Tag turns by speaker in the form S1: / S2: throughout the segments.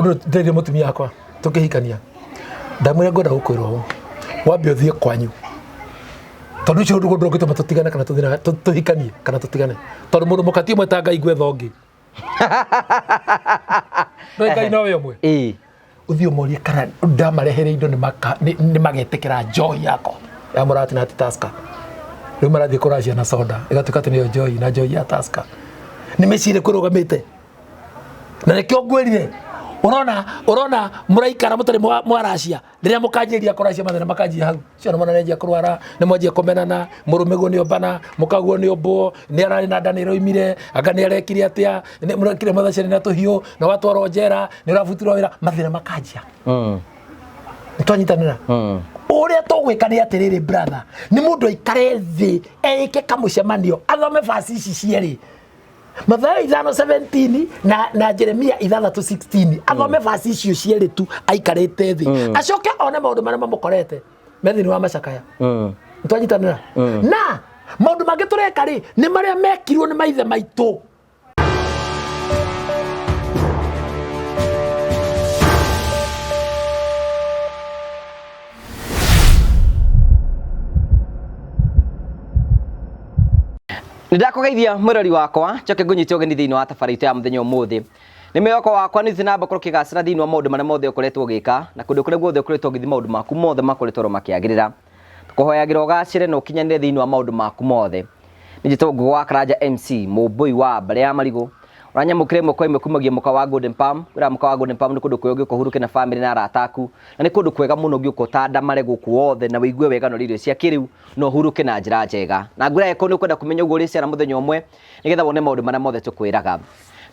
S1: tondu ndiri mutumia akwa tukihikania ndamwira ngoda gukwirwo wambe uthie kwanyu tondu icio ndugo ndogite matutigane kana tuhikanie kana tutigane tondu mundu mukati mwe ta Ngai gwe thongi no Ngai no we mwe uthio morie kana ndamarehere indo ni magetekera joy yako ya murati na Tusker riu marathie kuracia na soda igatuka ati niyo joy na joy ya Tusker ni mecire kurugamite na nikio ngwirire urona muraikara mutari mwaracia riria mukanjiria kuracia mathina makanjia hau cio mwana nenjia kurwara ni mwanjia kumenana murume go ni obana mukaguo ni obo ni arari na ndani roimire anga ni arekire atia ni murekire mathacere na tuhiu na watwaro njera ni urabutirwo wira mathina makanjia nitwanyitanira uria tugwika ni atiriri brother ni mundu aikare thi eke kamucemanio athome verse ici cieri Mathayo 5:17 na Jeremia 6:16 athome verse icio cieri tu aikarite thi acoke one maundu maria mamukorete methini wa macakaya nitwanyitanira na maundu mangi tureka ri ni maria mekirwo ni maithe maitu
S2: Ndakugeithia murori wakwa coke ngunyite ugeni thiini wa tabarite ya muthenya umuthi ni meyoko wakwa ni thinamba kurukigacira thiini wa maundu maria mothe ukoretwo gika na kundu kuria guothe ukoretwo githi maundu maku mothe makoretwo makiagirira tukuhoyagira ugacire na ukinyanire thiini wa maundu maku mothe nijito ngwa Karanja MC mubui wa bare ya marigo uranyamukire mukwa imwe kumagia muka wa Golden Palm ura muka wa Golden Palm ni kundu kwega kuhuruke na family na arataku na ni kundu kwega muno giuko tada mare guku wothe na wigue wega no ririo cia kiriu no huruke na njira njega na ngura eko ni kwenda kumenya ugo ria muthenya umwe nigetha wone maundu maria mothe tukwiraga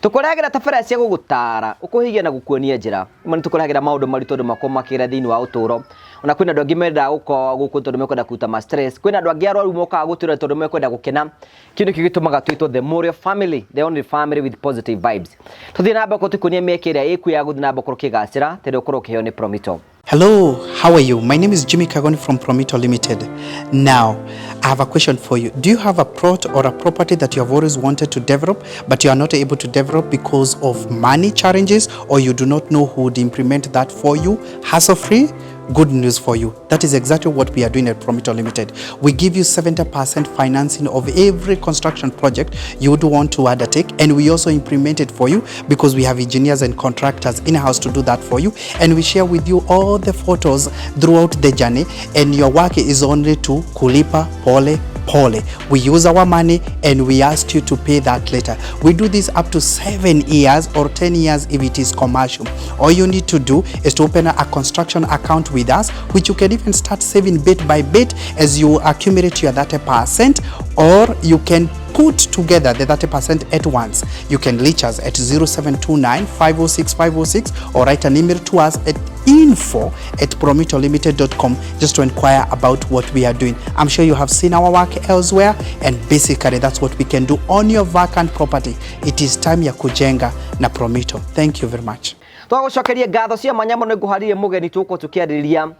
S2: tukoragira tabara cia gugutara ukuhigia na gukuonia njira mani tukoragira maundu maritu ndu makomakira thiini wa uturo ona kwina andu ngimenda guku tondu mekwenda kuta ma stress kwina andu angi arwaru moka gutura tondu mekwenda gukena kindu kigitumaga twitwo the Morio family, the only family with positive vibes tuthie namba ko tukonia mekira iku ya guthi namba kurukigacira tere ukoro kiheo ni Promito.
S3: Hello, how are you? My name is Jimmy Kagoni from Promito Limited. Now, I have a question for you. Do you have a plot or a property that you have always wanted to develop, but you are not able to develop because of money challenges, or you do not know who would implement that for you, hassle-free? Good news for you. That is exactly what we are doing at Promito Limited. We give you 70% financing of every construction project you would want to undertake, and we also implement it for you because we have engineers and contractors in-house to do that for you, and we share with you all the photos throughout the journey, and your work is only to kulipa pole pole. We use our money and we ask you to pay that later. We do this up to 7 years or 10 years if it is commercial. All you need to do is to open a construction account with us, which you can even start saving bit by bit as you accumulate your 30%, or you can put together the 30% at once. You can reach us at 0729 506 506 or write an email to us at info@promitolimited.com just to inquire about what we are doing. I'm sure you have seen our work elsewhere, and basically that's what we can do on your vacant property. It is time ya kujenga na Promito. Thank you very much.
S2: Twagucokeria ngatho cia manyamo no nguharire mugeni tuko tukiarĩrĩria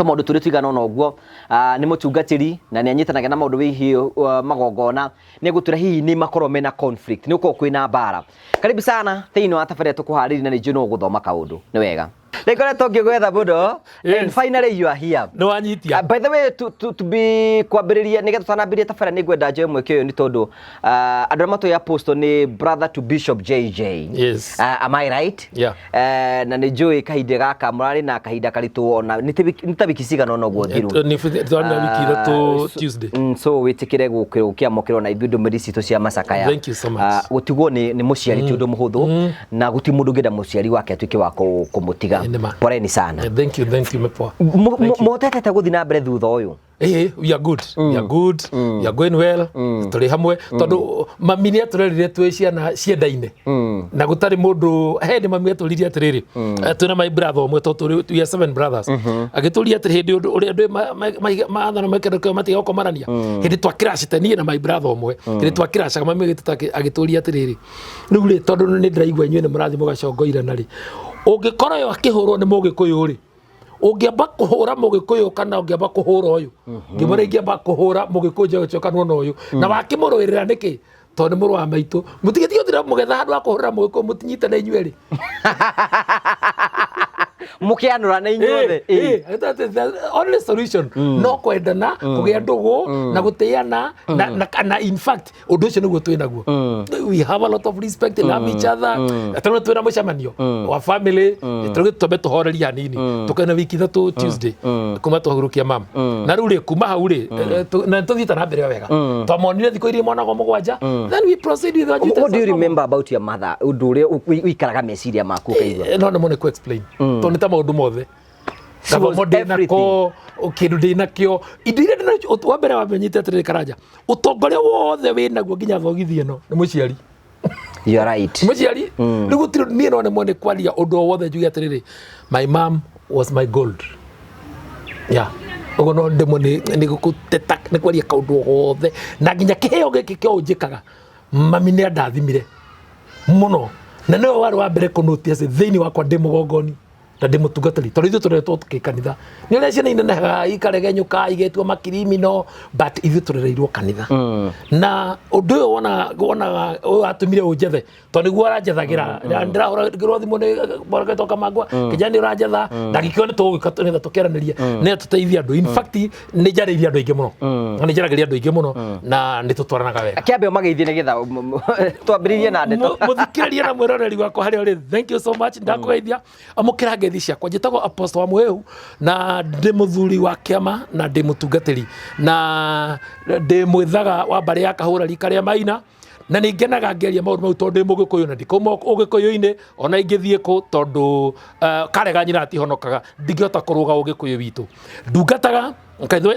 S2: maundu turi tigana no guo ni mutungatiri na ni anyitanaga na maundu wihi magongona ni gutura hihi ni makoro mena conflict ni uko kwina bara. Karibu sana thiini wa tabarĩra tukuharĩria na ni njino guthoma kaundu ni wega. Nikoretwo ngigwetha muno and finally you are here.
S1: No anyitia.
S2: By the way to be kwambĩrĩria nĩgetha tũtanambĩrĩria tabarĩra nĩ ngwenda njoe mweke ũyũ nĩ tondũ andũ arĩa matoya post ni brother to Bishop JJ.
S1: Yes.
S2: Am I right?
S1: Yeah.
S2: Na nĩ njũĩ kahinda gaka mũrarĩ na kahinda karitũ ona nĩ ta wiki cigana ona ũguo thiru.
S1: Nĩ wiki ithatũ Tuesday.
S2: So wĩtĩkĩre gũkĩamũkĩrwo na ithuĩ ndũmĩrĩri citũ cia macakaya.
S1: Thank you so much.
S2: Gũtigwo nĩ mũciari ti ũndũ mũhũthũ na gũti mũndũ ngenda mũciari wake atuĩke wa kũmũtiga. Poreni sana.
S1: Thank you mepoa.
S2: Motete guthi na mbere thutha uyu.
S1: We are good. We are good. We are going well. Turi hamwe tondu mami ni aturerire twi ciana ciendaine. Na gutari mundu ni mami aturirie atiriri. Tuna my brother omwe tondu we are 7 brothers. Agituria atiri hindi uri andu maathana mekenda kwa matiga gukomarania. Hindi twa crash tenie na my brother omwe. Hindi twa crash mami agituria atiriri. Riu ri tondu ni ndiraigua inyuĩ ni murathi mugacongoirana ri. Ungikora yo akihurwo ni mugikuyu ri. Ungiamba kuhura mugikuyu kana ungiamba kuhura uyu. Ngimara ingiamba kuhura mugikuyu gũcokanwo na uyu. Na wakimuruirira niki to nĩ mũrũ wa maitũ mũtigetige thira mũgetha handũ akuhũrĩra mũgĩkũyũ mũtinyite na inyuĩ rĩ
S2: mukianura na inyuothe
S1: only solution no kwendana kugĩa ndũgũ na gũtĩana na in fact ũndũ ũcio nĩguo twĩ naguo we have a lot of respect and love each other atano twĩna mũcemanio wa family tũgĩtũme tũhoreria hanini tũkaina wiki ithatũ Tuesday kuma tũhurũkia mama na rĩu rĩ kuma hau rĩ na tũthiĩte na mbere wega twamonire thikũ iria mwanago mũgwanja then we proceed with
S2: what do you remember about your mother ũndũ ũrĩa wikaraga meciria maku kaigua
S1: no nĩ mone ku explain to nĩ ta maũndũ mothe nako kindu ndina kio indo iria ndina wa mbere wamenyite atĩrĩrĩ Karanja ũtongoria wothe wĩnaguo nginya thogithi ĩno nĩ mũciari
S2: you are right
S1: mũciari rĩu gũtirĩ niĩ no nĩ mone kwaria ũndũ wothe njuge atĩrĩrĩ my mom was my gold ũguo no ndĩmo nĩ gũteta nĩ kwaria kaũndũ wothe na nginya kĩheo gĩkĩ kĩo njĩkaga mami nĩ andathimire mũno na nĩwe warĩ wa mbere kũnotia thĩinĩ wakwa ndĩ mũgongoni na ndĩ mũtungatĩri tondũ ithuĩ tũreretwo kanitha nĩ ũrĩa ciana inenehaga ikaregenyũka igetwo makirimino but ithuĩ tũrereirwo kanitha na ũndũ ũyũ wonaga atũmire ũnjethe tondũ nĩguo aranjethagĩra ndĩrahũragĩrwo thimũ nĩ Mwaregetwo Kamangwa kijana ũranjetha na gĩkĩo nĩ tũgũgĩka nĩgetha tũkĩaranĩria nĩ tũteithia andũ in fact nĩ njarĩirie andũ aingĩ mũno nĩ njaragĩria andũ aingĩ mũno na nĩ tũtwaranaga wega
S2: kĩambe ũmageithie nĩgetha twambĩrĩrie na ndeto
S1: mũthikĩrĩrie na mwĩroreri wakwa harĩa ũrĩ thank you so much ndakũgeithia amũkĩra ngeithi ciakwa njĩtagwo Apostle wa Mũhĩu na ndĩ mũthuri wa kĩama na ndĩ mũtungatĩri na ndĩ mwĩthaga wa mbarĩ ya Kahũra rika rĩa Maina na nĩ ngenaga ngeria maũndũ mau tondũ ndĩ Mũgĩkũyũ na ndikauma Ũgĩkũyũ-inĩ ona ingĩthiĩ kũ tondũ karega nyina atihonokaga ndingĩhota kũrũga Ũgĩkũyũ witũ ndungataga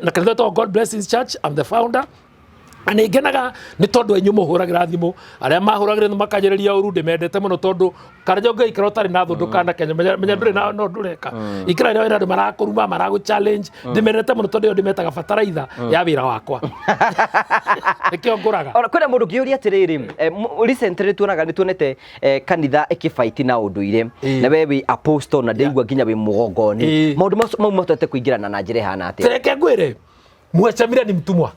S1: na kanitha witũ God Blessings Church I'm the founder na nĩ ngenaga nĩ tondũ enyu mũhũragĩra thimũ arĩa mahũragĩra makanjĩrĩria ũru ndĩmendete mũno tondũ Karanja ũngĩikara ũtarĩ na thũndũ kana Kenya menya ndũrĩ na no ndũreka ikara ĩrĩa wĩna andũ marakũruma maragũ challenge ndĩmendete mũno tondũ ndĩmetaga bataraitha ya wĩra wakwa nĩkĩo ngũraga
S2: kwĩna mũndũ ngĩũria atĩrĩrĩ recently nĩtuonete kanitha ĩkĩbaiti na ũndũire na we wĩ apostle na ndĩigua nginya wĩ mũgongoni maũndũ mau matete kũingĩrana na njĩra ĩhana atĩa
S1: reke ngwĩre Mwechamira ni mtumwa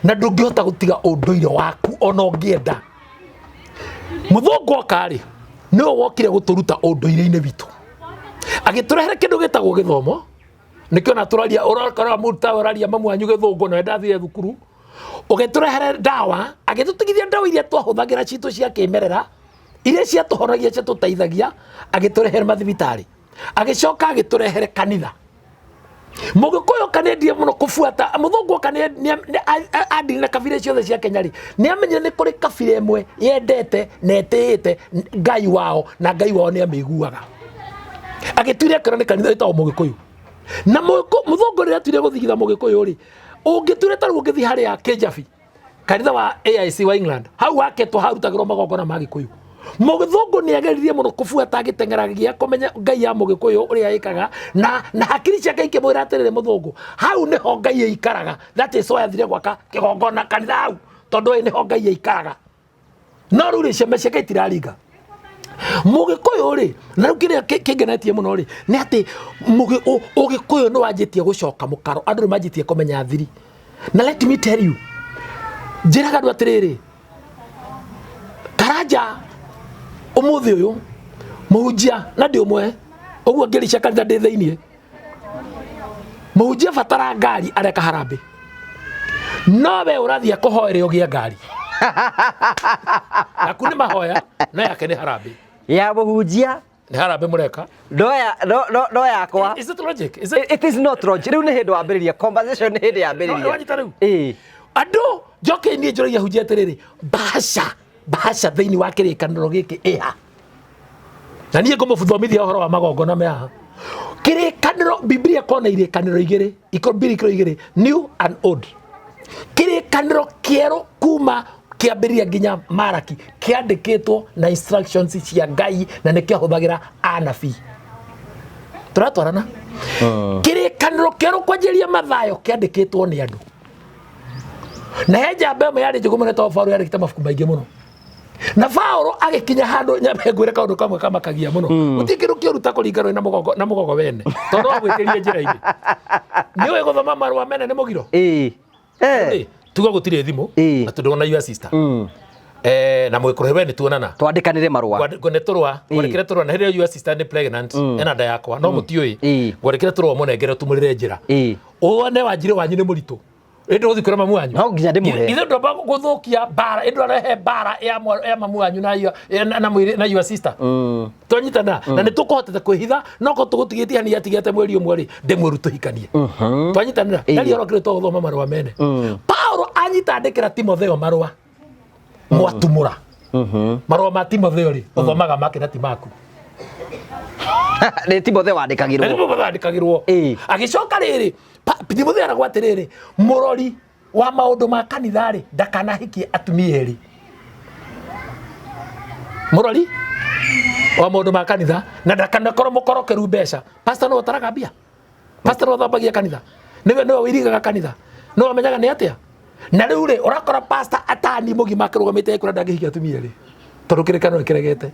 S1: na ndũngĩhota gũtiga ũndũire waku ona ũngĩenda mũthũngũ okari nĩwe wokire gũtũruta ũndũire-inĩ witũ agĩtũrehere kĩndũ gĩtagwo gĩthomo nĩkĩo na tũraria ũrakora mũruta ũraria mamu wanyu gĩthũngũ na ndathire thukuru ũgĩtũrehere ndawa agĩtũtigithia ndawa iria twahũthagĩra citũ cia kĩmerera iria ciatũhonagia ciatũteithagia agĩtũrehere mathibitarĩ agĩcoka agĩtũrehere kanitha Mũgĩkũyũ kanendie mũno kũbuata mũthũngũ adili na kabira ciothe cia Kenya rĩ nĩ amenye nĩ kũrĩ kabira ĩmwe yendete na etĩĩte Ngai wao na Ngai wao nĩ amĩiguaga agĩtuire kana nĩ kanitha ĩtagwo Mũgĩkũyũ na mũthũngũ rĩrĩa atuire gũthigitha Mũgĩkũyũ rĩ ũngĩtuire ta ũgĩthiĩ harĩa Kĩjabi kanitha wa AIC wa England hau waketwo harutagĩrwo magongona ma Gĩkũyũ Mũgĩthũngũ nĩ ageririe mũno kũbuata agĩteng'eragia kũmenya Ngai ya Mũgĩkũyũ ũrĩa ekaga na hakiri ciake ikĩmwĩra atĩrĩrĩ mũthũngũ hau nĩho Ngai aikaraga that is why athire gwaka kĩgongona kanitha hau tondũ nĩho Ngai aikaraga no rĩu rĩ ciama ciake itiraringa Mũgĩkũyũ rĩ na rĩu kĩrĩa kĩngenetie mũno rĩ nĩ atĩ Ũgĩkũyũ nĩ wanjĩtie gũcoka mũkaro andũ nĩ manjĩtie kũmenya thiri na let me tell you njĩraga andũ atĩrĩrĩ Karanja umuthi uyu muhunjia na ndi umwe uguo ngirica kanitha ndi thĩinĩ muhunjia batara ngari areka harambe no we ũrathiĩ kũhoera ũgĩe ngari na kuni mahoya no yake nĩ harambe
S2: ya muhunjia
S1: nĩ harambe mũreka
S2: no yakwa
S1: is it logic
S2: it is not logic rĩu nĩ hĩndĩ wambĩrĩria conversation nĩ hĩndĩ yambĩrĩria
S1: wanyita rĩu andũ njoke niĩ njũragia hunjia atĩrĩrĩ bahasha thĩinĩ wa kĩrĩkanĩro gĩkĩ ĩha na niĩ ngũmũthomithia ũhoro wa magongona meha kĩrĩkanĩro Biblia kona irĩkanĩro igĩrĩ new and old kĩrĩkanĩro kĩerũ kuma kĩambĩrĩria nginya Maraki kĩandĩkĩtwo na instructions cia Ngai na nĩ kĩahũthagĩra anabii tũratwarana kĩrĩkanĩro kĩerũ kwanjĩrĩria mathayo kĩandĩkĩtwo nĩ andũ na he njamba ĩmwe yarĩ njũgũ mũno tondũ Paulo yarĩkĩte mabuku maingĩ mũno na Paulo agĩkinya handũ nyambe ngwĩre kaũndũ kamwe kamakagia mũno gũtikĩrũ kĩruta kũringana na mũgogo wene tondũ wagwĩtĩrie njĩra-inĩ nĩ ũĩ gũthoma marũa mene nĩ mũgiro tuga gutire thimu na tudona your sister na mwikurewe ni tuonana
S2: twandikanire marua
S1: ngone turwa ngorikire turwa na hĩrĩa your sister ni pregnant ena nda yakwa no mutioi ngorikire turwa munengere tumurire njira one wanjire wanyu ni muritu endo thikora mamu wanyu
S2: no nginya ndimuhe
S1: ithe ndomba guthukia bara endo arehe bara ya mamu wanyu na your sister twanyitana na ni tukohotete kwihitha no ko tugutigitie hani yatigete mweri umwe ri ndemweru tuhikanie twanyitana na ri orokire to guthoma marua mene Paulo anyitandikira Timotheo marua mwatumura marua ma Timotheo ri uthomaga make na timaku
S2: ni Timotheo wandikagirwo
S1: agicoka riri Timotheo aragwate riri murori wa maundu ma kanitha ri ndakanahikie atumia eri murori wa maundu ma kanitha na ndakanakorwo mukorokeru mbeca pastor no taraga bia pastor no thambagia kanitha niwe wirigaga kanitha no amenyaga ni atia na riu ri urakora pastor atani mugima kirugamite kura ndagihikia atumia eri tondu kirekano kiregete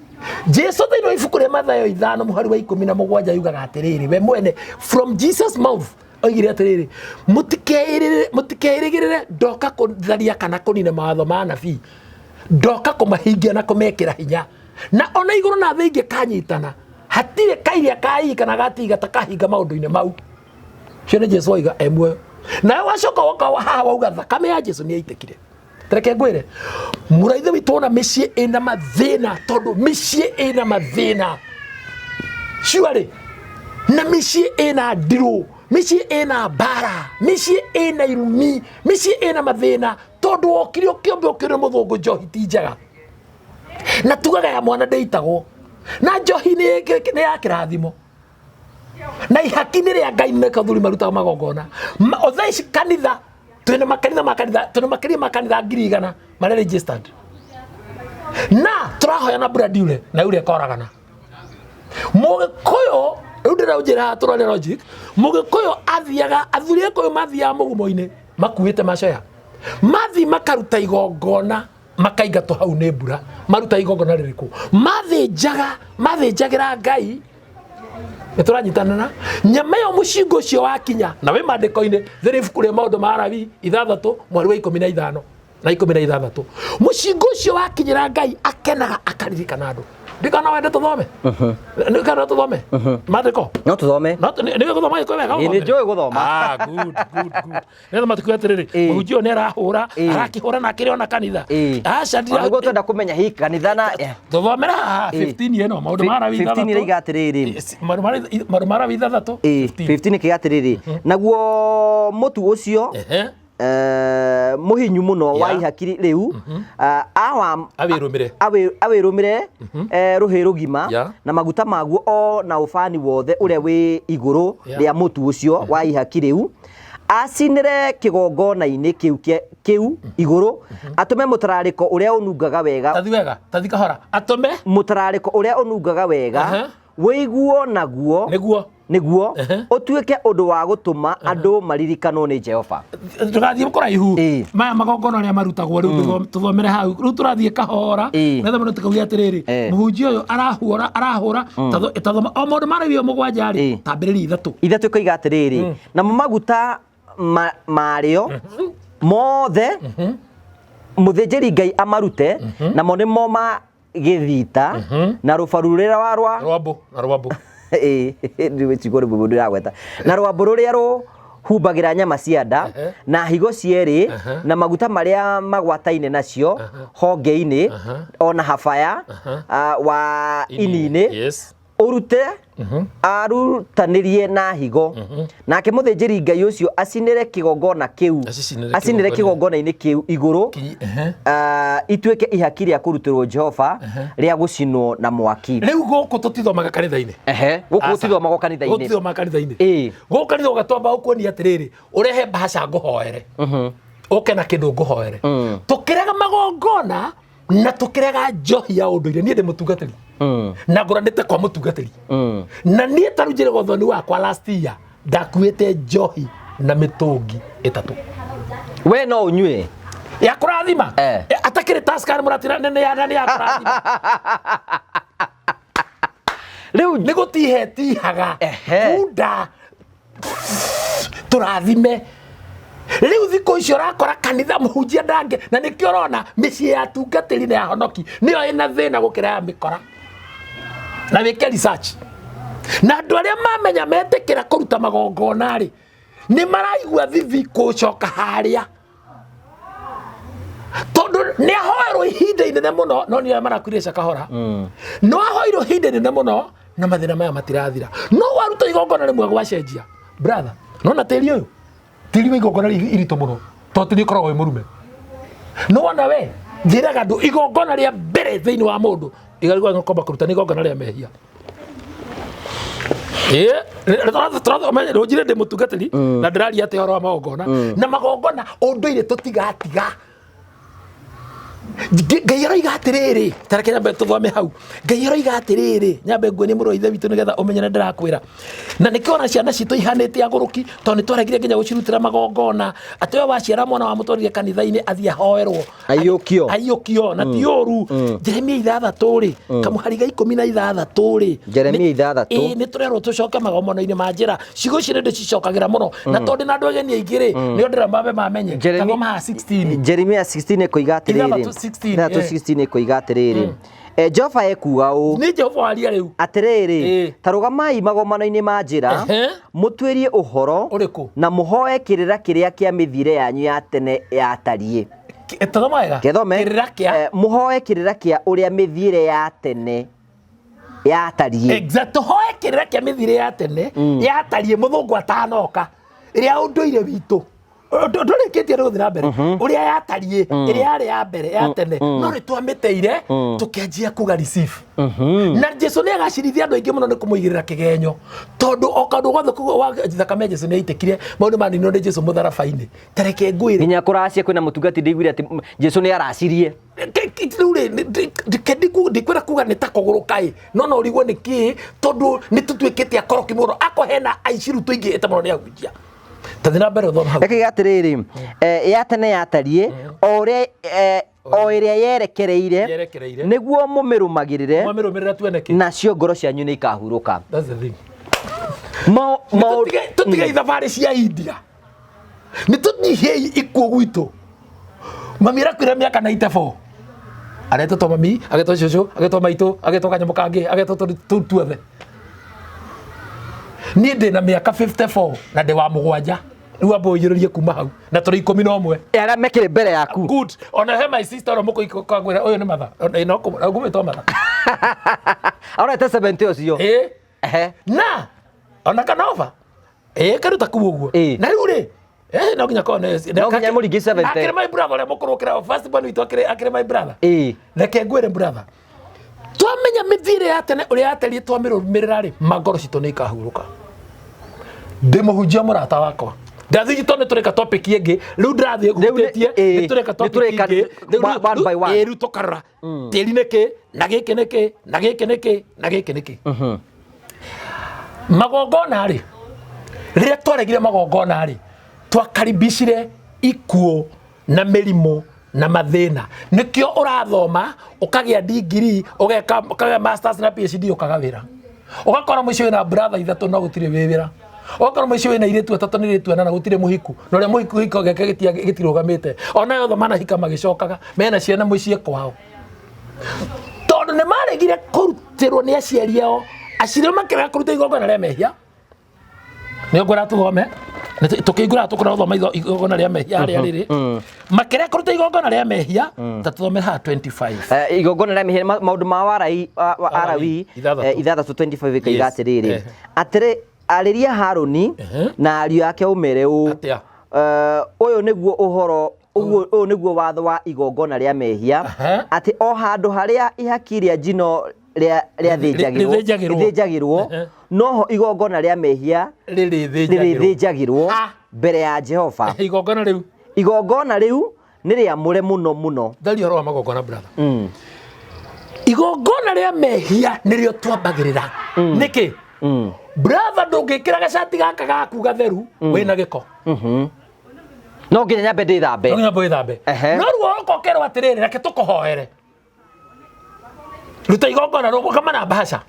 S1: Jesu thĩinĩ wa ibuku rĩa Mathayo 5 mũhari wa 17 yugaga atiriri we mwene from Jesus mouth oigire atiriri mutikeirĩgĩrĩre ndoka kũtharia kana kũnina mawatho ma anabii ndoka kũmahingia na kũmekĩra hinya na ona igũrũ na thĩ ingĩ kanyitana hatirĩ kairia kai kana gatiga takahinga maũndũ-inĩ mau cio nĩ Jesu oiga emwe na wacoka woka haha wauga thakame ya Jesu nĩ yaitĩkire Tereke ngwire muraithe witũ ona mĩciĩ ĩna mathĩna tondu mĩciĩ ĩna mathĩna ciarĩ na mĩciĩ ĩna ndirũ mĩciĩ ĩna mbara mĩciĩ ĩna irumi mĩciĩ ĩna mathĩna tondu okire ũkĩombe ũkĩrĩ mũthũngũ njohi ti njega na tugaga ya mwana ndeitagwo na njohi nĩ ya kĩrathimo na ihaki nĩ rĩa Ngai nĩ kathuri marutaga magongona othe ici kanitha twina makanitha makanitha 100 mare registered na turahoya na bradule na ule koragana mugikuyu ndira ujira turone logic mugikuyu athiaga athuri ekuyu mathia mugumo-ini makuite macoya mathi makaruta igongona makaigatwo hau nĩ mbura maruta igongona rĩrĩkũ mathinjagira Ngai Nĩtũranyitanana nyama yo mũcingo ũcio wakinya na we mandĩko-inĩ thĩrĩ ibuku rĩa maũndũ ma Alawii 6 mweri wa 15 na 16 mũcingo ũcio wakinyĩra Ngai akenaga akaririkana andũ ndikana wende tuthome ndikana tuthome mandĩko
S2: no tuthome
S1: nĩ guthoma iko wega
S2: nĩ njũĩ guthoma
S1: good nĩ matukuya atirĩrĩ mũhunjia nĩ arahũra arakĩhũra na akĩrĩ ona kanitha aca
S2: nĩguo twenda kũmenya hi kanitha na
S1: tuthomera 15 ĩno maũndũ ma Alawii
S2: 15 ĩraiga atĩrĩrĩ
S1: maũndũ ma Alawii 3
S2: 15 kĩga atĩrĩrĩ naguo mũtu ũcio muhinyu muno wa ihakiri riu awirumire ruhi rugima na maguta maguo o na ufani wothe uria wi iguru ria mutu ucio wa ihakiri riu acinire kigongona-ini kiu iguru atume mutarariko uria unungaga wega
S1: tathi kahora atume
S2: mutarariko uria unungaga wega wiguo naguo niguo utuike undu wa gutuma andu maririkanwo ni Jehova
S1: tugathie kuraihu maya magongona ria marutagwo riu tuthomere hau riu turathie kahora netha muno tukaugia atiriri muhunjia uyu arahura tathoma o maundu maraiwe mugwanja ri tambiriri ithatu
S2: koiga atiriri na maguta mario mothe muthinjiri Ngai amarute na mo nimo ma githita na rubaru rũrĩa wa rwambo ndiwe chigore bubu ndĩragweta na rwambo rũrĩa rũhumbagĩra nyama cia nda na higo cierĩ na maguta marĩa magwataine nacio honge-inĩ ona habaya wa ini-inĩ urute arutanirie na higo nake muthĩnjĩri Ngai ũcio acinire kigongona kiu acinire kigongona-inĩ kiu iguru ituĩke ihaki rĩa kũrutĩrwo Jehova rĩa gũcinwo na mwaki
S1: rĩu gũkũ tutithomaga kanitha-inĩ
S2: gũkũ tutithomagwo kanitha-inĩ
S1: gũkũ kanitha ũgatwamba ũkuonia atĩrĩrĩ ũrehe mbaca ngũhoere ũke na kĩndũ ngũhoere tũkĩrega magongona na tũkĩrega njohi ya ũndũire niĩ ndĩ mũtungatĩri na ngũranĩte kwa mũtungatĩri na niĩ tarĩu njĩre gothoni wakwa last year ndakuĩte njohi na mĩtũngi 3
S2: we no ũnyue
S1: ya kũrathima atakĩrĩ taskari mũratira nene ya kũrathima rĩu nĩ gũtihetihaga bunda tũrathime riu thiko icio rakora kanitha muhunjia ndange na nikio rona micii ya tungatiri na ya honoki niyo ina thina gukira ya mikora na wike research na andu aria mamenya metikira kuruta magongona ri ni maraigua thithi kucoka haria tondu ni ahoerwo ihinda inene muno no ni marakuirisha kahora no ahoirwo ihinda inene muno na mathina maya matirathira no waruta igongona rimwe gwacenjia brother no na tiri uyu tiri wa igongona irito muno to tiri koragwo wi murume no wona we njiraga andu igongona ria mbere thiini wa mundu igarigwa ngokomba kuruta ni igongona ria mehia rojire ndi mutungatiri na ndiraria ati horo wa magongona na magongona unduire tutigatiga Ngai aroiga atiriri tareke nyambe tuthome hau Ngai aroiga atiriri nyambe nguonie mũrũ wa ithe witũ nigetha ũmenye na ndĩrakwĩra na nĩkĩona ciana citũ ihanĩte agũrũki tondũ nĩtwaregire nginya gũcirutĩra magongona atĩ we waciara mwana wa mũtwarire kanitha-inĩ athiĩ ahoerwo aiyũkio na ti ũru Jeremia 6 rĩ kamũhari ga 16 rĩ
S2: Jeremia 6
S1: nĩ tũrerwo tũcoke magongona-inĩ ma njĩra ciugo ici nĩ ndĩcicokagĩra mũno na tondũ na andũ ageni aingĩ rĩ nĩo ndĩramambe mamenye kathoma 16
S2: Jeremia 16 ĩkoiga atĩrĩrĩ 16 ĩkoiga atĩrĩrĩ Jehova ekuga ũũ
S1: nĩ Jehova waria rĩu
S2: atĩrĩrĩ ta rũgamai magongona-inĩ ma njĩra mũtuĩrie ũhoro na mũhoe kĩrĩra kĩrĩa kĩa mĩthiĩre yanyu ya tene yatariĩ gĩthome mũhoe kĩrĩra kĩa ũrĩa mĩthiĩre ya tene yatariĩ
S1: exact hoe kĩrĩra kĩa mĩthiĩre ya tene yatariĩ mũthũngũ atanoka ĩrĩa ũndũire witũ ndũrĩkĩtie rĩu thina mbere ũrĩa yatariĩ ĩrĩa yarĩ ya mbere ya tene no nĩtwamĩteire tũkĩanjia kuga receive na Jesu nĩ agacirithia andũ aingĩ mũno nĩ kũmũigĩrĩra kĩgenyo tondũ o kaũndũ gothe thakame Jesu nĩ aitĩkire maũndũ maninwo nĩ Jesu mũtharaba-inĩ tareke ngwĩre
S2: nginya kũracia kwĩna mũtungati ndĩiguire atĩ Jesu nĩ aracirie
S1: rĩu rĩ ndikwĩra kuga nĩ ta kũgũrũka no no ũrigwo nĩ kĩ tondũ nĩ tũtuĩkĩte akoroki mũno ako hena aici rĩu tũingĩhĩte mũno nĩ ahunjia tathina mbere thoma hau
S2: eke gatiriri ya tene yatariĩ o ĩrĩa yerekereire nĩguo mũmĩrũmagĩrĩre
S1: tuoneke
S2: nacio ngoro cianyu nĩ ikahurũka
S1: tũtige ithabarĩ cia India nĩ tũnyihie ikuũ gwitũ mami arakuĩra mĩaka 94 aretwo mami agetwo cũcũ agetwo maitũ agetwo kanyamũ kangĩ agetwo tũu tuothe niĩ ndĩ na mĩaka 54 na ndĩ wa mũgwanja rĩu amba ũiyũrĩrie kuma hau na tũrĩ 11
S2: arĩa mekĩrĩ mbere yaku
S1: good ona he my sister ũrĩa mũkũigwĩra ũyũ nĩ matha ngũmĩtwo matha
S2: arorete 70 ũcio
S1: na ona kanova karuta kuu ũguo na rĩu rĩ no nginya
S2: mũringi 70
S1: akĩrĩ my brother ũrĩa mũkũrũkĩra first born witũ akĩrĩ my brother reke ngwĩre brother twamenya mĩthiĩre ya tene ũrĩa yatariĩ twamĩrũmĩrĩra rĩ magoro citũ nĩ ikahurũka ndĩmũhunjia mũrata wakwa ndathiĩ tondũ nĩ tũreka topic ĩngĩ rĩu ndĩrathiĩ hutĩtie nĩ tũreka topic ĩngĩ rĩu tũkarora tĩri nĩkĩ na gĩkĩ nĩkĩ na gĩkĩ nĩkĩ na gĩkĩ nĩkĩ magongona rĩ rĩrĩa twaregire magongona rĩ twakaribicire ikuũ na mĩrimũ na mathĩna nĩkĩo ũrathoma ũkagĩa degree ũkagĩa masters na PhD ũkaga wĩra ũgakora mũico wĩna brother ithatũ no gũtirĩ wĩra ũgakora mũico wĩna airĩtu atatũ nĩ airĩtu ana na gũtirĩ mũhiku na ũrĩa mũhiku hiko gĩake gĩtirũgamĩte ona yothe manahika magĩcokaga mena ciana mũciĩ kwao tondũ nĩ maregire kũrutĩrwo nĩ aciari ao aciari ao makĩrega kũruta igongona rĩa mehia nĩo ngwĩra tũthome tukĩingũra tũkũrathoma igongona rĩa mehia harĩa rĩrĩ makĩrĩa kũruta igongona rĩa mehia ta tũthome haha 25
S2: igongona rĩa mehia maũndũ ma Warawi 6:25 ĩkoiga atĩrĩrĩ arĩria Harũni na ariũ ake ũmere ũũ ũyũ nĩguo ũhoro ũyũ nĩguo watho wa igongona rĩa mehia atĩ o handũ harĩa ihaki rĩa njino rĩthĩnjagĩrwo noho igongona rĩa mehia rĩthĩnjagĩrwo mbere ya Jehova igongona rĩu nĩ rĩamũre mũno mũno
S1: ndari horo wa magongona brother igongona rĩa mehia nĩrĩo twambagĩrĩra nĩkĩ brother ndũngĩkĩra gacati gaka gaku gatheru wĩna gĩko
S2: no nginya nyambe ndĩthambe
S1: no ruo ũkokerwo atĩrĩrĩ reke tũkũhoere ruta igongona rũgama na mbaca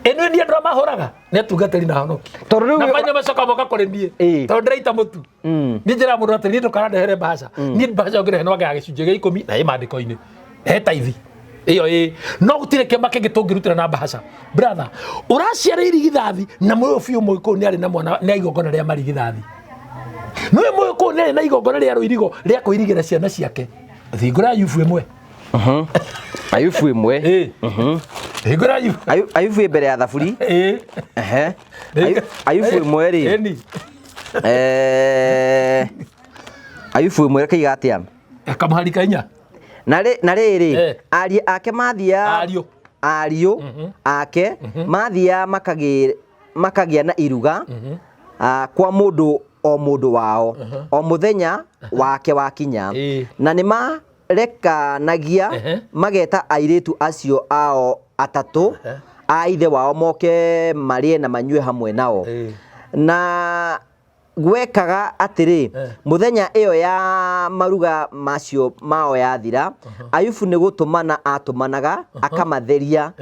S1: eno ni andå mahåraga nä atungatĩri na honoki na maina macoka moka kå rä niä tondå ndĩraita mũtu nĩ njĩra mũndũ atĩ niĩ ndũkanandehere mbaca niĩ mbaca ngĩrehe no ngaya gĩcunjĩ gĩa 10 na ĩ mandĩko-inĩ he taithi ĩyo no gũtirĩ kĩama kĩngĩ tũngĩrutĩra na mbaca brother ũraciara irigithathi na mũyũ biũ mũgĩkũyũ nĩ arĩ na mwana nĩ igongona rĩa marigithathi no mũyũ nĩ arĩ na igongona rĩa rũirigo rĩa kũirigĩra ciana ciake thingũra Ayubu ĩmwe
S2: Ayubu ĩmwe
S1: thingũra
S2: Ayubu mbere ya thaburi Ayubu ĩmwe rĩ Ayubu ĩmwe kaiga atĩa
S1: kamũhari kainya
S2: na rĩrĩ ariũ ake mathia ariũ ake mathia makagĩa na iruga kwa mũndũ o mũndũ wao o mũthenya wake wakinya na nĩ marekanagia mageta airĩtu acio ao atatũ a ithe wao moke marĩe na manyue hamwe nao na gwekaga atĩrĩ mũthenya ĩyo ya maruga macio mao yathira Ayubu nĩ gũtũmana atũmanaga akamatheria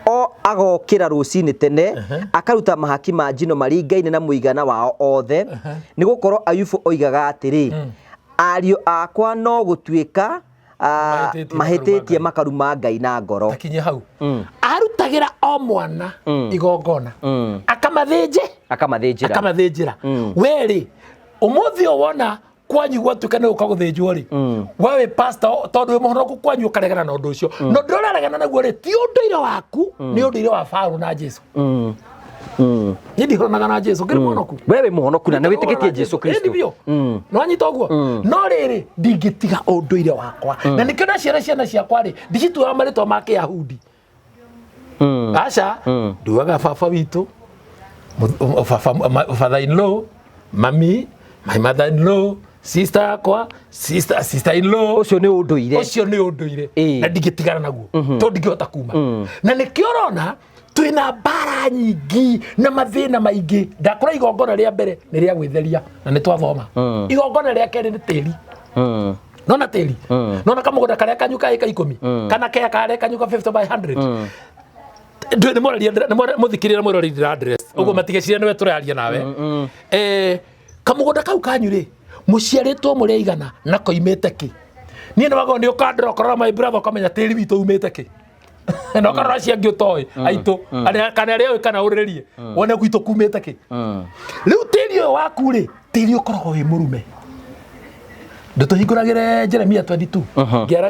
S2: o agokĩra rũcinĩ tene akaruta mahaki ma njino maringaine na mũigana wao othe nĩ gũkorwo Ayubu oigaga atĩrĩ ariũ akwa no gũtuĩka mahĩtĩtie makaruma Ngai na ngoro
S1: akinye hau arutagĩra o mwana igongona akamathĩnjĩra wĩrĩ ũmũthĩ wona kwanyu gwatuĩka nĩ gũka gũthĩnjwo rĩ we wĩ pastor tondũ wĩ mũhonoku kwanyu ũkaregana na ũndũ ũcio no ndũraregana naguo rĩ ti ũndũire waku nĩ ũndũire wa Paũlũ na Jesũ niĩ ndihoranaga na Jesũ ngĩrĩ mũhonoku
S2: we wĩ mũhonoku na nĩ wĩtĩkĩtie Jesũ Kristo
S1: nĩ wanyita ũguo no rĩrĩ ndingĩtiga ũndũire wakwa na nĩkĩo naciara ciana ciakwa rĩ ndicituaga marĩtwa ma Kĩyahudi aca nduaga baba witũ father in law mami my mother in law sister yakwa sister in law
S2: ũcio nĩ ũndũire
S1: na ndingĩtigana naguo tondũ ndingĩhota kuma na nĩkĩo ũrona twĩna mbara nyingĩ na mathĩna maingĩ ndakora igongona rĩa mbere nĩ rĩa gwĩtheria na nĩ twathoma igongona rĩa kerĩ nĩ tĩri nona tĩri nona kamũgũnda karĩa kanyuka ĩka 10 kana kea karĩa kanyuka 50 by 100 nĩ mũthikĩrĩra mũrori ndĩra address ũguo matigecire nĩwe tũraria nawe kamũgũnda kau kanyu rĩ mũciarĩtwo mũrĩ aigana na koimĩte kĩ niĩ nĩwagwo nĩ ũkandĩra ũkarora my brother ũkamenya tĩri witũ umĩte kĩ na ũkarora ciangĩ ũtoĩ aitũ kana arĩa ũĩ kana ũrĩrĩrie wone gwitũ kumĩte kĩ rĩu tĩri ũyũ waku rĩ tĩri ũkoragwo wĩ mũrume ndũtũhingũragĩre Jeremia 22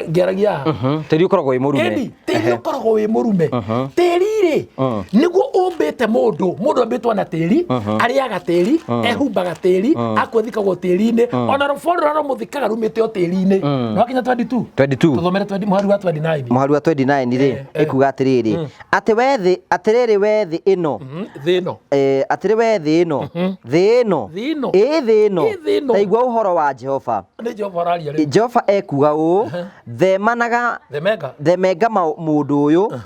S1: ngĩaragia
S2: tĩri ũkoragwo wĩ mũrume
S1: tĩri ũkoragwo wĩ mũrume tĩri rĩ nĩguo ũmbĩte mũndũ ambĩtwo na tĩri arĩaga tĩri ehumbaga tĩri akwethikagwo tĩri-inĩ ona rũboro rũrĩa rũmũthikaga rumĩte o tĩri-inĩ nĩ wakinya 22 tũthomere mũhari wa 29
S2: rĩ ĩkuga atĩrĩrĩ atĩrĩrĩ we thĩ ĩno atĩrĩ we thĩ ĩno taigua ũhoro wa Jehova Jehova ekuga ũũ themenga mũndũ ũyũ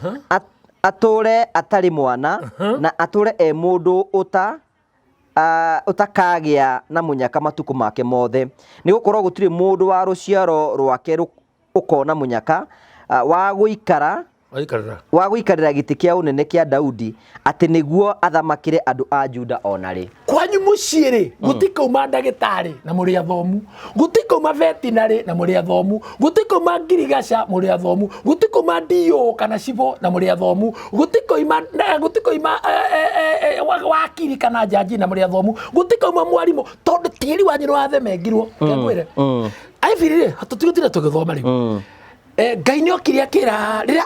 S2: atũre atarĩ mwana na atũre mũndũ ũtakagĩa na mũnyaka matukũ make mothe nĩ gũkorwo gũtirĩ mũndũ wa rũciaro rwake ũkona mũnyaka wa gũikarĩra gĩtĩ kĩa ũnene kĩa Daudi atĩ nĩguo athamakĩre andũ a Juda onarĩ
S1: kwanyu mũciĩ rĩ gũtikauma ndagĩtarĩ na mũrĩ athomu gũtikauma veterinary na mũrĩ athomu gũtikauma ngirigaca mũrĩ athomu gũtikauma dio kana cibo na mũrĩ athomu gũtikauma wakiri kana jaji na mũrĩ athomu gũtikauma mwarimũ tondũ tĩri wanyu nĩ wathemengirwo ngĩkwĩre aibirire tũtigũtire tũgĩthoma rĩu Ngai nĩ okire akĩra rĩrĩa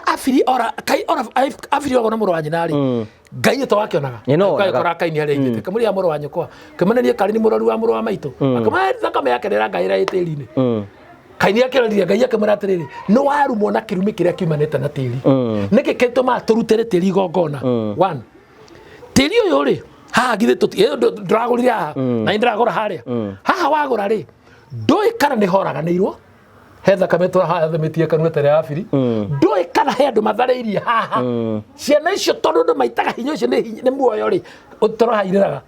S1: Abiri oragwo na mũrũ wa nyina rĩ Ngai to wakĩonaga ũgakora Kaini harĩa aigĩte kamũria mũrũ wa nyũkwa kamũnenia Kaini nĩ mũrori wa mũrũ wa maitũ akamũhe thakame yake ndĩrangaĩra tĩri-inĩ Kaini akĩrorire Ngai akĩmwĩra atĩrĩrĩ nĩ warumwo na kĩrumi kĩrĩa kiumanĩte na tĩri nĩkĩ gĩtũmaga tũrutĩre tĩri igongona one tĩri ũyũ rĩ haha githĩ ndũragũrire haha na nĩndĩragũra harĩa haha wagũra rĩ ndũĩ kana nĩ horaganĩirwo he thakame tũrahathemĩtie kanua ta rĩa Abiri ndũĩ kana he andũ matharĩirie haha ciana icio tondũ ndũ maitaga hinya ũcio nĩ muoyo rĩ tũrahairĩraga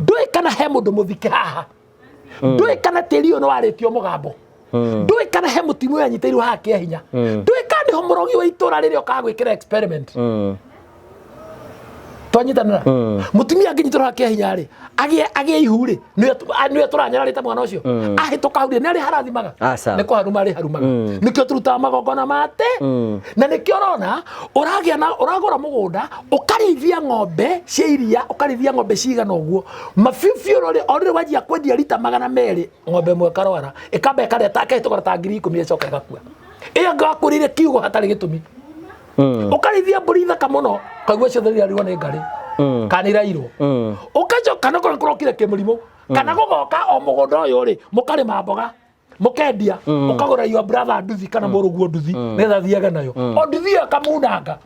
S1: ndũĩ kana he mũndũ mũthike haha ndũĩ kana tĩri ũyũ nĩ warĩtio mũgambo ndũĩ kana he mũtimũ yanyitĩirwo haha kĩa hinya ndũĩ kana nĩho mũrogi wa itũra rĩrĩa ũkaga gwĩkĩra experiment twanyitanira mutumia anginyitwo kia hinya ri agie ihu ri niwe turanyararite mwana ucio ahituka hau ri nari harathimaga ni kuharuma ri harumaga nikio turuta magongona mate na nikio rona uragura mugunda ukarithia ng'ombe cia iria ukarithia ng'ombe cigana uguo mafiufio rori wajia kwendia lita 200 ng'ombe mwe karwara ikamba ikareta akahitũkara ta 10,000 icoka igakua iyo ngakurire kiugo hatari gitumi ukarithia mburi thaka muno kaigua ciothe riarwo ni ngari kanira iro ukajoka no kurokire kimurimo kana gugoka o mugunda uyu ri mukarima mboga mukendia ukagura your brother nduthi kana muruguo nduthi netha thiaga nayo o nduthi akamunanga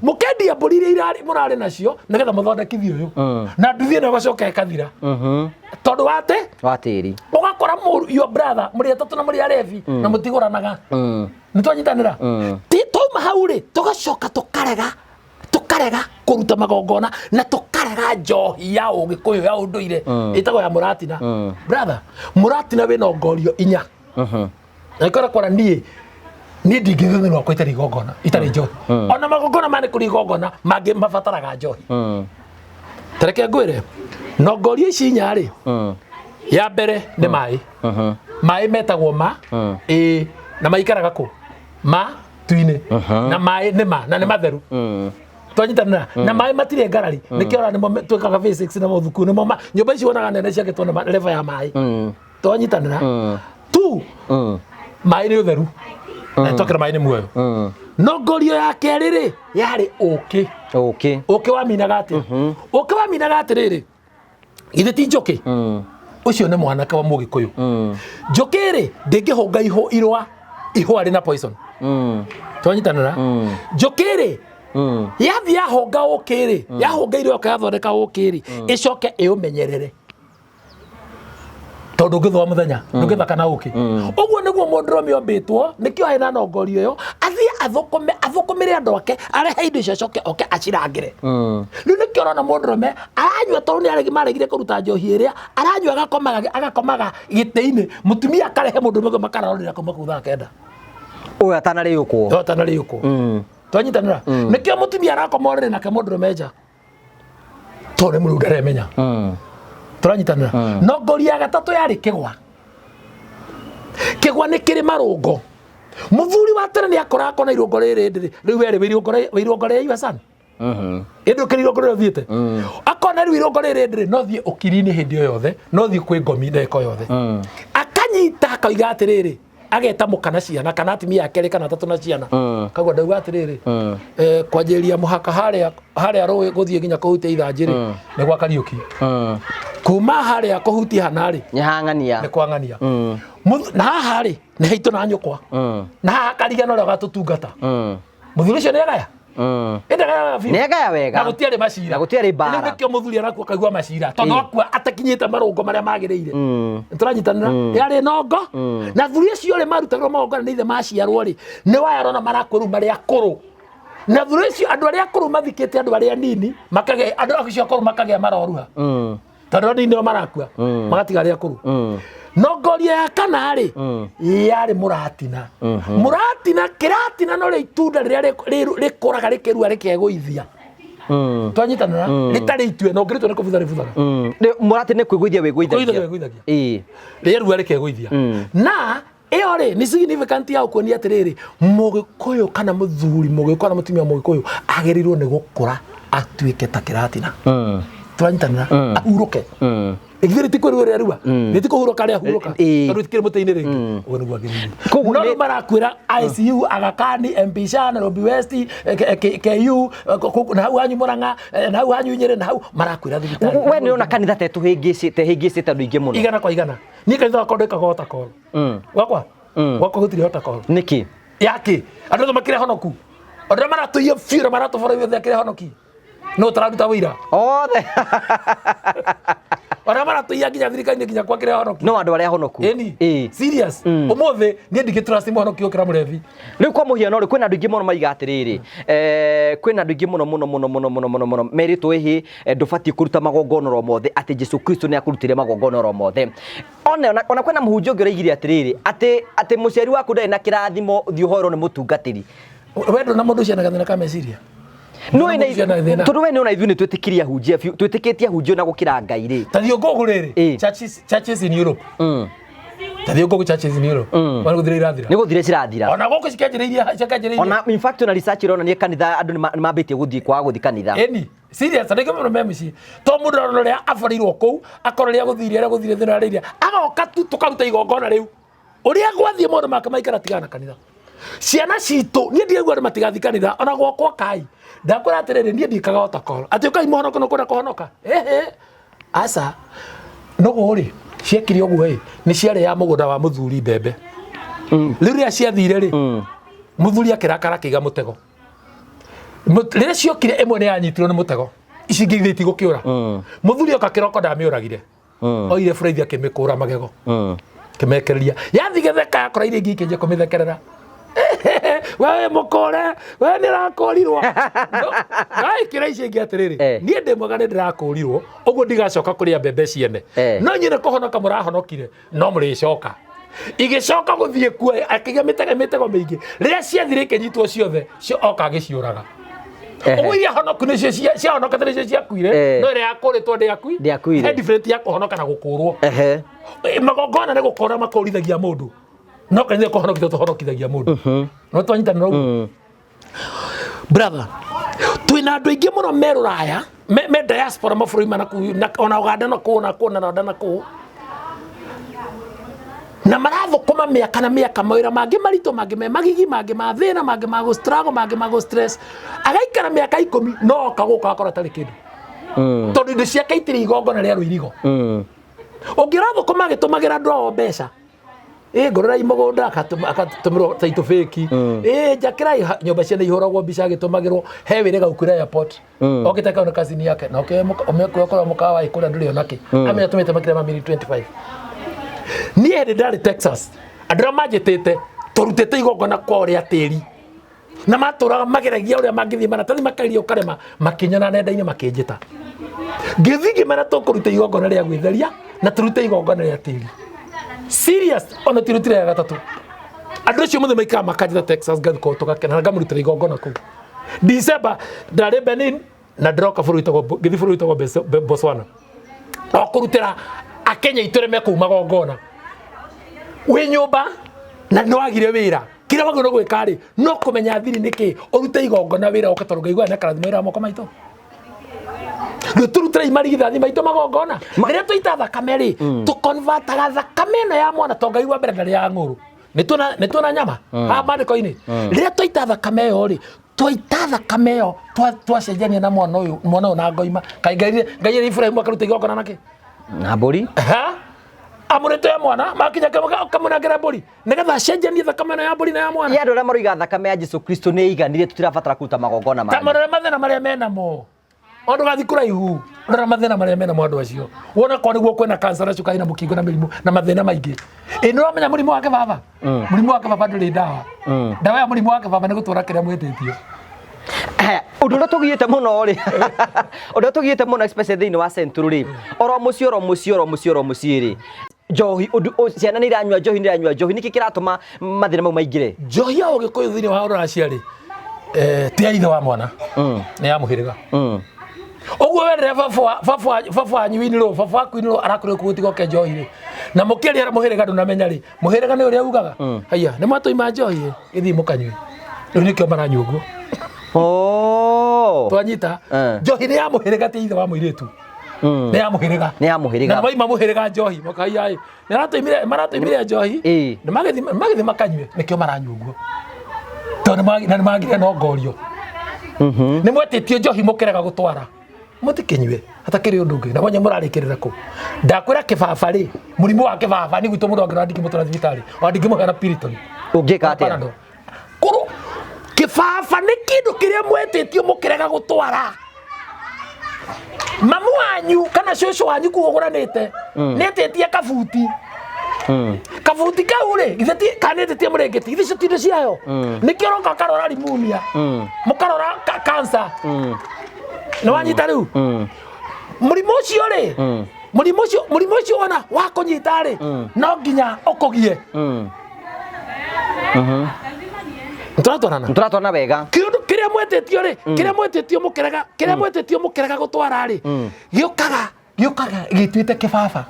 S1: mukendia mburi iria irari murari nacio nigetha muthondekithie uyu na nduthi ino gacoka ikathira tondu watiri ugakora your brother muri atatu na muri arevi na mutiguranaga nitwanyitanira tuma hau ri tugacoka tukarega kuruta magongona na tukarega njohi ya ugikuyu ya unduire itagwo ya muratina brother muratina wina ngorio inya na ikora kwa ndie ni ndingithenirwa kwa itari gongona itari njohi ona magongona mane kuri gongona mangĩ mabataraga njohi tereke ngwire no ngorio ici inya ri ya mbere ni mai metagwo ma na maikaraga ku tuine na mai na ni matheru twanyitanira na mai matire ngarari nikio ora nimo twekaga physics na muthuku nimo nyumba ici wonaga nene cia gitwo na level ya mai twanyitanira tu mai ni utheru na twakira mai ni muoyo no ngorio ya keriri yari uki wa minaga ati riri ithe ti njoki ucio ni mwanake wa mugikuyu njoki ri ndingihunga ihwa rina poison twanyitanira njoki ri yathi yahonga ukiri yahonga irio kathondeka ukiri icoke iumenyerere tondu ngithwa muthenya ndungithaka na uki uguo niguo mundurume ombitwo nikio hena nongorio yo athie athukumire andu ake arehe indo icio coke oke acirangire riu nikio rona mundurume aranyua tondu ni maregire kuruta njohi iria aranyua agakomaga gitiini mutumia akarehe mundurume makararorira kuma kutha kenda
S2: uyu atanariukwo
S1: twanyitanira nikio mutumia arakomorere nake mundurume nja tondu mundu ndaremenya twanyitanira no ngoria gatatu yari kigwa ni kiri marungo muthuri wa tene ni akora kona irungo riri ndiri riu weri wirungo riri yuasan indu kiri irungo riri thiete akona riu irungo riri ndiri no thie ukiri-ini hindi o yothe no thie kwi ngomi ndeko yothe akanyita akaiga atiriri ageta mukana ciana kana atimia akere kana tatu na ciana kagwa ndauga atiriri kwanjiria muhaka haria rowe guthie nginya kuhutia ithanjiri ni gwa Kariuki kuma haria kuhutia hanari
S2: nyahangania
S1: ni kwangania na hari ni haitu na nyukwa na hakarigana ro gatutungata muthuri cio ni agaya
S2: negaya wega
S1: na gutiari macira
S2: na gutiari bara
S1: ni nikio muthuri araku akagwa macira tondu akwa atakinyite marungo maria magiriire turanyitanira yari nongo na thuri cio ri marutagwo magongona ni ithe maciarwo ri ni wayarona marakuru maria akuru na thuri cio andu aria akuru mathikite andu aria nini makage andu acio akuru makage maroruha tondu ni ndio marakua magatiga aria akuru no ngoria ya kana ri yari muratina kiratina no ri itunda riria rikuraga rikirua rikegũithia twanyitanira ritari itue no ngirito ni kubutha
S2: muratina ni kwiguithia wiguithagia
S1: rierua rikegũithia na iyo ri ni significant ya ukuonia atiriri mugikuyu kana muthuri mugikuyu kana mutumia mugikuyu agerirwo ni gukura atuike ta kiratina twanyitanira ahuruke igithiri ti kweru ria rua ni ti kuhuruka ria huruka tondu tikiri muteini ringi ugo niguo agirire no marakwira ICU agakani MP Sha Nairobi West KU na hau hanyu Murang'a na hau hanyu Nyeri na hau marakwira thibitari
S2: we ni ona kanitha te tuhingicite andu ingi muno
S1: igana kwa igana ni kanitha wakwa ndikaga hota call wakwa gutiri hota call
S2: niki
S1: yaki andu othe makire honoku andu maratuia fiura maratubora yothe akire honoki no tararuta wira
S2: othe
S1: ora maratuia nginya thirikari nginya kwa kire honoki
S2: no andu aria honoku
S1: serious umuthi ni ndigitrust honoki ukira murevi
S2: riu kwa muhiano ri kwina andu ingi muno maiga atiriri kwina andu ingi muno meritwo ihi ndubati kuruta magongona ro mothe ati Jesu Kristo ni akurutire magongona ro mothe ona kwina muhunjio ngi oigire atiriri ati muciari waku ndari na kirathimo thio horo ni mutungatiri
S1: wendo na mundu ciana gathina ka meciria
S2: no ina tondu we ni ona ithu ni twitikiria hunjia twitikitie hunjio na gukira Ngai ri
S1: ta thio gogo riri churches in Europe ta thio gogo churches in Europe wana guthira irathira
S2: ni guthire cirathira
S1: ona gogo cikanjiriria
S2: ona in fact na research irona ni kanitha andu ni mambitie guthii kwa guthi kanitha
S1: eni serious ndike muno memisi to mundu rono ria afarirwo kou akororia guthire thina riria agoka tu tukaruta igongona riu uria gwathie mundu make maikara tigana kanitha ciana citu nie ndirigwa matigathi kanitha ona gwakwa kai ndakora atiriri nie ndikaga otokoro ati ukai muhonoka no kwenda kuhonoka asa no gori ciekire uguo ni ciare ya mugunda wa muthuri mbembe riria ciathire ri muthuri akirakara kiga mutego riria ciokire imwe ni yanyitirwo ni mutego ici ngithiti gukiura muthuri oka kiroko ndamiuragire oire Friday akimikura magego kimekereria yathigetheka yakora iri ngi kinje kumithekerera wewe mukore wewe nirakorirwo ngai kira ici ngi atiriri nie ndi mwagane ndirakorirwo uguo ndigacoka kuria mbembe ciene no nyine kuhonoka murahonokire no muricoka igicoka guthie kuo akiga mitego mingi riria ciathire kinyitwo ciothe cio oka agiciuraga uguo iria honoku nicio cia honoka nicio ciakuire no iria yakuritwo ndiakuire he different ya kuhonoka na gukurwo magongona ni gukora makorithagia mundu no kanitha kuhonokithio tuhonokithagia mundu no twanyita no brother twina andu aingi muno meruraya me diaspora mabũrũri mana ona Uganda na ku na marathũkũma mĩaka na mĩaka mawĩra mangĩ maritũ mangĩ me magigi mangĩ ma thĩna mangĩ ma gũ struggle mangĩ ma gũ stress agaikara mĩaka 10 no oka gũka akora tarĩ kĩndũ tondũ indo ciake itirĩ igongona rĩa rũirigo ũngĩrathũkũma agĩtũmagĩra andũ ao mbeca ngorera imugunda akatumĩrwo taito fake njakĩra nyũmba ciana ihũragwo mbica agĩtũmagĩrwo he wĩrĩga ũkwĩra airport okĩte kaona kazini yake na ũmekora mũkawa ikũra ndũrĩ onake amenya tũmĩte makĩria ma miri 25 niĩ hĩndĩ ndarĩ Texas andũ arĩa manjĩtĩte tũrutĩte igongona kwa ũrĩa tĩri na matũraga mageragia ũrĩa mangĩthiĩ maratathi makairia ũkarema makinyana nenda-inĩ makĩnjĩta ngĩthiĩ ngĩmera tũkũruta igongona rĩa gwĩtheria na tũrute igongona rĩa tĩri serious ona tirutire ya gatatu andũ acio mothe maikara makanjĩta Texas ngathikwo tũgakena na ngamũrutĩra igongona kũu December ndarĩ Benin na ndĩroka ngĩthiĩ bũrũri wĩtagwo Botswana okũrutĩra Akenya itũreme kũu magongona wĩ nyũmba na nĩwagire wĩra kĩrĩa wagĩrĩirwo gwĩka rĩ no kũmenya thiri nĩkĩ ũrute igongona wĩra oke tondũ ngaigua na karathimo ĩra moko maitũ tũrutĩra imarigithathi maitũ magongona rĩrĩa tũita thakame rĩ tũkonvataga thakame ĩno ya mwana tondũ ngaigua mbere ndarĩ ya ng'ũrũ nĩtuona nyama haha mandĩko-inĩ rĩrĩa twaita thakame ĩyo rĩ twaita thakame ĩyo twacenjania na mwana ũyũ na ngoima kaĩ Ngai Ibrahimu akaruta igongona nakĩ
S2: na mbũri
S1: amũrĩte ya mwana makinya kamunagĩra mbũri nĩgetha acenjanie thakame ĩno ya mbũri na ya mwana
S2: andũ arĩa maroiga thakame ya Jesu Kristo nĩ iganire tũtirabatara kũruta magongona mangĩ
S1: tamarore mathĩna marĩa menamo ondu gathi kuraihu ndora mathĩna marĩa mena andũ acio wona kwa nĩguo kwĩna cancer na cukari na mũkingo na mĩrimũ na mathĩna maingĩ nĩ ũramenya mũrimũ wa kĩbaba mũrimũ wa kĩbaba ndũrĩ ndawa ndawa ya mũrimũ wa kĩbaba nĩ gũtũra kĩrĩa mwĩtĩtio
S2: undu uria tugiyete muno ri undu tugiyete muno especially thĩinĩ wa central ri oro muciĩ ri njohi ciana nĩ iranyua njohi niki kiratuma mathĩna mau maingĩre
S1: njohi ya ũgĩkũyũ thĩinĩ wa ũracia ri ti ithe wa mwana nĩ ya mũhĩrĩga ũguo werere baba wanyu winirwo baba waku winirwo arakorwo kũgũtiga ke njohi ri na mũkĩria mũhĩrĩga ndũnamenya ri mũhĩrĩga nĩ ũrĩa ugaga haya nĩ matũima njohi gĩthiĩ mũkanyue rĩu nĩkĩo maranyua ũguo twanyita njohi nĩ ya mũhĩrĩga ti ithe wa mũirĩtu nĩ ya mũhĩrĩga na maima mũhĩrĩga njohi makaiya nĩ maratoimire njohi nĩ magĩthiĩ makanyue nĩkĩo maranyua ũguo tondũ nĩ magire no ngorio nĩ mwetĩtio njohi mũkĩrega gũtwara mũtikĩnyue hatakĩrĩ ũndũ ũngĩ na mwanya mũrarĩkĩrĩra kũ ndakwĩra kĩbaba rĩ mũrimũ wa kĩbaba nĩ gwitũ mũndũ angĩra ndingĩ mũtwara thibitarĩ ndingĩ mũheana Piriton
S2: ũngĩka atĩa
S1: kĩbaba nĩ kĩndũ kĩrĩa mwetĩtio mũkĩrega gũtwara mamu wanyu kana cũcũ wanyu kũgũranĩte nĩetĩtie kabuti kabuti kau rĩ githĩ kanĩtĩtie mũrengeti githĩ icio ti indo ciayo nĩkĩo ũroka ũkarora pneumonia mũkarora cancer nĩ wanyita rĩu mũrimũ ũcio rĩ mũrimũ ũcio wona wakũnyita rĩ no nginya ũkũgie Nturatwarana
S2: wega
S1: kĩndũ kĩrĩa kiria mwetitio ri kiria mwetitio mukeraga gutwara ri giukaga gituite kibaba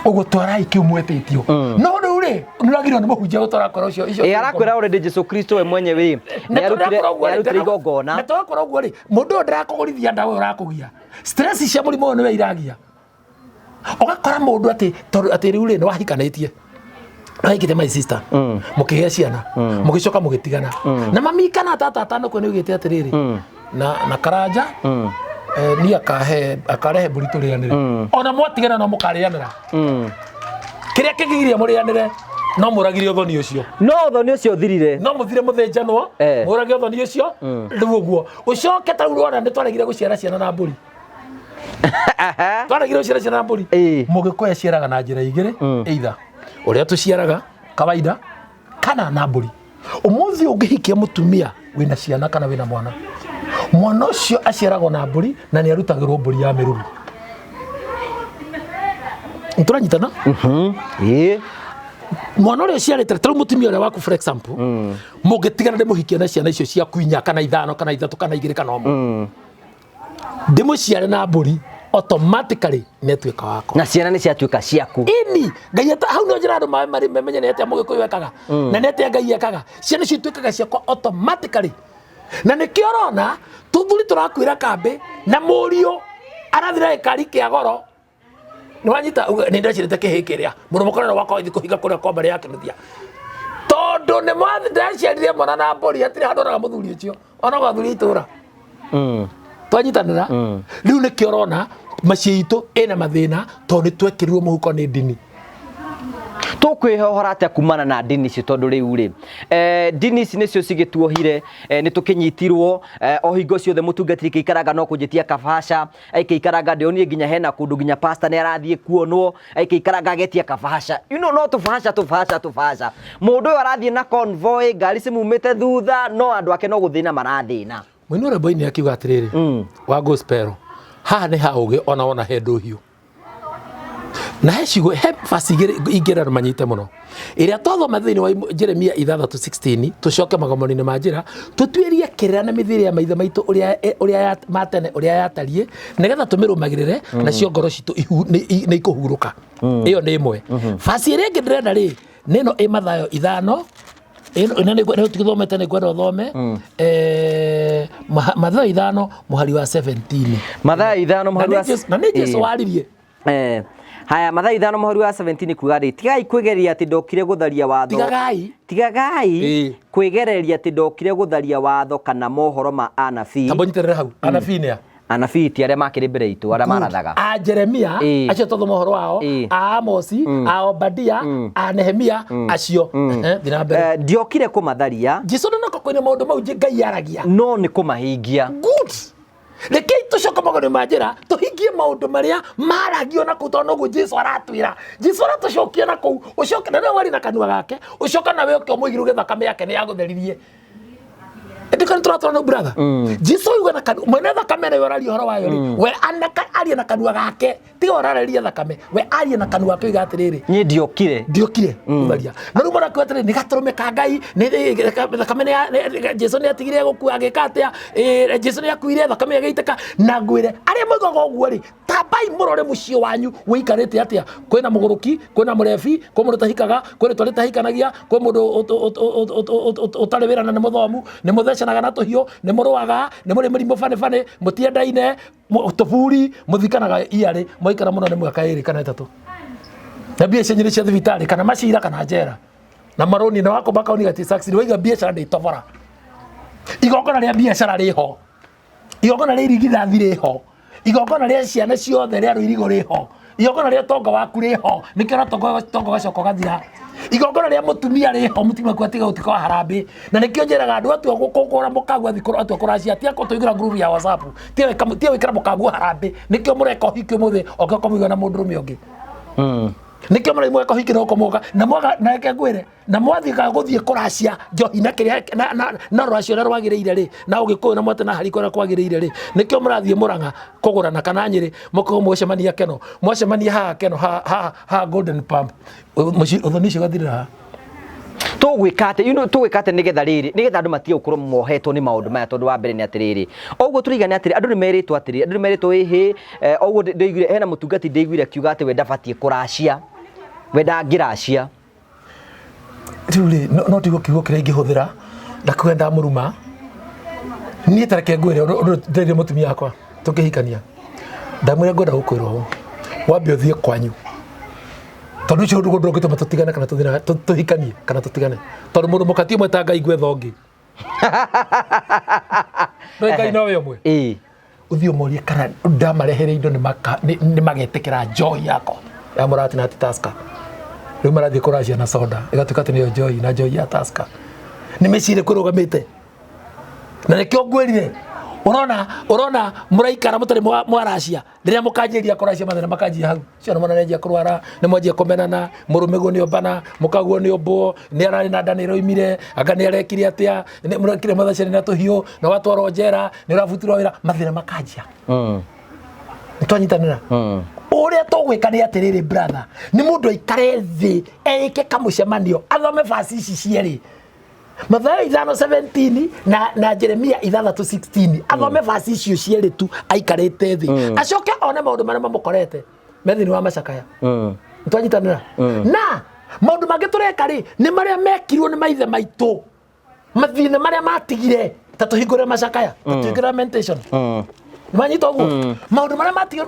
S1: ugutwara kiu mwetitio no riu ri nuragirwo ni muhunjia gutwara koro cio icio
S2: arakwira already Jesu Kristo we mwenyewe ni arutire igongona
S1: na twakora uguo ri mundu ndarakugurithia ndawe urakugia stress cia murimo ni we iragia ugakora mundu ati riu ri ni wahikanitie Haikite my sister mukigea ciana mugicoka mugitigana na mami kana tata no kwene ugite atiriri na karanja ni akarehe burito rianire ona mwatigana no mukarianira kiria kigigiria murianire no muragire uthoni ucio
S2: no uthoni ucio thirire
S1: no muthire muthenjanwo muragire uthoni ucio riu uguo ucoke ta urona ni twaregire guciara ciana na mburi twaregire guciara ciana na mburi mugikoya ciaraga na njira igire either uria tuciaraga kawaida kana na mburi umuthi ungihikia mutumia wina ciana kana wina mwana ucio aciaragwo na mburi na ni arutagirwo mburi ya miruru nturanyitana mwana uria ciarite taru mutumia uria waku for example mugitigana de muhikia na ciana icio cia kuinya kana 5 kana 3 kana 2 kana 1 ndimuciare na mburi automatically netweka wako
S2: na ciana ni ciatuika ciaku
S1: ini ngai ta hau no njira andu mari memenye nete mugikuyu wekaga na nete ngai ekaga ciana cituikaga ciakwa automatically na nikiorona tuthuri turakwira kambe na murio arathira ikari kia goro ni wanyita ni ndacirite kihikiria muno mukorana wako ithi kuhinga kuria kwa bari yake nuthia tondu ni mwathi ndacirire mwana na mbori atire handoraga muthuri ucio ona gwathuri itura twanyitanira riu nikiorona maciito ena mathina tondu twekirirwo muhuko ni dini
S2: tukwihohora atia kumana na dini ci tondu riu ri dini ici nicio cigituohire ni tukinyitirwo o hingo ciothe mutungatiri kiikaraga no kunjitia kabasha aikiikaraga ndionie nginya hena kundu nginya pastor ni arathie kuonwo aikiikaraga agetia kabasha no tubasha mundu uyu arathie na convoy ngari cimumite thutha no andu ake no guthina marathina
S1: mwinore boini akiuga atiriri wa gospel ha ni hauge ona he nduhiu na hecigo he fasigire igera manyite muno iria twathoma thini wa Jeremia 3:16 tucoke magomo-ini ma njira tutwirie kirira na mithiri ya maithe maitu uria matene uria yatarie nigetha tumirumagirire na cio ngoro citu ni ikuhuruka iyo ni imwe fasi iria ndirenda ri nino Mathayo 5 ino ni tuthomete ni kwenda thome Mathayo 5 muhari wa 17
S2: Mathayo 5 muhari wa
S1: na ni Jesu waririe
S2: haya Mathayo 5 muhari wa 17 kuga ri tigai kwigereria ati ndokire gutharia watho tigagai kwigereria ati ndokire gutharia watho kana mohoro ma anabii
S1: tambonyiterera hau anabii ni
S2: anabii ti aria makiri mbere itu aria marathaga
S1: a Jeremia acio totho mohoro wao a Amosi a Obadia a Nehemia acio thina mbere
S2: ndiokire kumatharia
S1: Jesu no kwina maundu mau ngai aragia
S2: no ni kumahingia
S1: good reke tucoka magone majira tuhingie maundu maria maragio na kutono gu Jesu aratwira Jesu aratucokia na ku ucoka na wari na kanua gake ucoka na we ukio muigiru githakame yake ni yagutheririe ndikana turatwana brother Jesu yuga na kanua mwene thakame na yorari horo wayo ri we anaka aria na kanua gake tiga orareria thakame we aria na kanua gake igatiriri
S2: ni ndiokire
S1: ubaria na ru mara kwetire ni gaturume ka ngai ni thakame ni Jesu ni atigire gukua agikatia Jesu ni akuire thakame ageiteka na ngwire aria moigaga uguo ri tabai murore mucio wanyu wikarite atia kwina muguruki kwina murefi kwa mundu tahikaga kwina twari tahikanagia kwa mundu utari wira na ni muthomu ni muthecanaga na tuhio ni muruaga ni muri murimo fane mutiendaine tuburi muthikanaga iari moikara muno ni mwaka 2 kana 3 na biacara nyiri cia thibitari kana macira kana njera na maroni na wako baka oni gati sax ni waiga biacara ndi tovora igongona ria biacara riho igongona ria irigithathi riho igongona ria ciana ciothe ria ruirigo riho igongona ria tonga waku riho nikira tonga gacoko gathira igongona ria mutumia riho mutumia kwatiga utika wa harambe na nikio njeraga andu atu gukora mukagwa thikoro atu kuracia tia ko tuigira group ya WhatsApp tia wikira mukagwa harambe nikio mureka hikio muthe okoko muiga na mundu rume ongi nikio muri mweka hikira okomoga na mwaga na eke ngwire na mwathika guthie kuracia njohi na kiria na rwacio na rwagireire ri na ugikuyu na mwate na hariko na kwagireire ri nikio murathie Murang'a kugura na kana Nyeri moko mwacemania keno mwacemania ha keno ha Golden Pump uthoni cio gathirira
S2: tugwikate tugwikate nigetha riri nigetha andu matige gukorwo mohetwo ni maundu maya tondu wa mbere ni atiriri oguo turigane atiri andu ni meritwo atiri andu ni meritwo ihi oguo ndeiguire hena mutungati ndeiguire akiuga ati we ndabatie kuracia we ndangiracia
S1: tuli no tigo kigo kire ingihuthira ndakwenda muruma ni tareke ngwire ndire mutumia akwa tukihikania ndamwira ngoda gukwirwo wambe uthie kwanyu tondu cio ndugo ndogite matutigane kana tuhikanie kana tutigane tondu mundu mukati mwe ta ngai ngwe thongi no ngai no we mwe uthio morie kana ndamarehere indo ni magetekera joy yako ya Murati na Taska riu marathie kuracia na soda igatuika ati niyo joy na joy ya Taska nimecire kurugamite na nikio ngwirire urona muraikara mutari mwaracia riria mukanjiria kuracia mathina makanjia hau cio mwana nenjia kurwara ni mwanjia kumenana murumego ni obana mukaguo ni obo ni arari na ndani roimire anga ni arekire atia ni murakire mathacani na tuhio na watwaro njera ni urabutirwo wira mathina makanjia nitwanyitanira uria tugwika ni atiriri brother ni mundu aikare thi eke kamucemanio athome fasi ici cieri Mathayo 5:17 na Jeremia 6:16 athome fasi icio cieri tu aikarite thi acoke one maundu maria mamukorete methini wa macakaya nitwanyitanira na maundu mangi tureka ri ni maria mekirwo ni maithe maitu mathina maria matigire ta tuhingure macakaya tuhingure lamentation manyito guo maundu maria matigire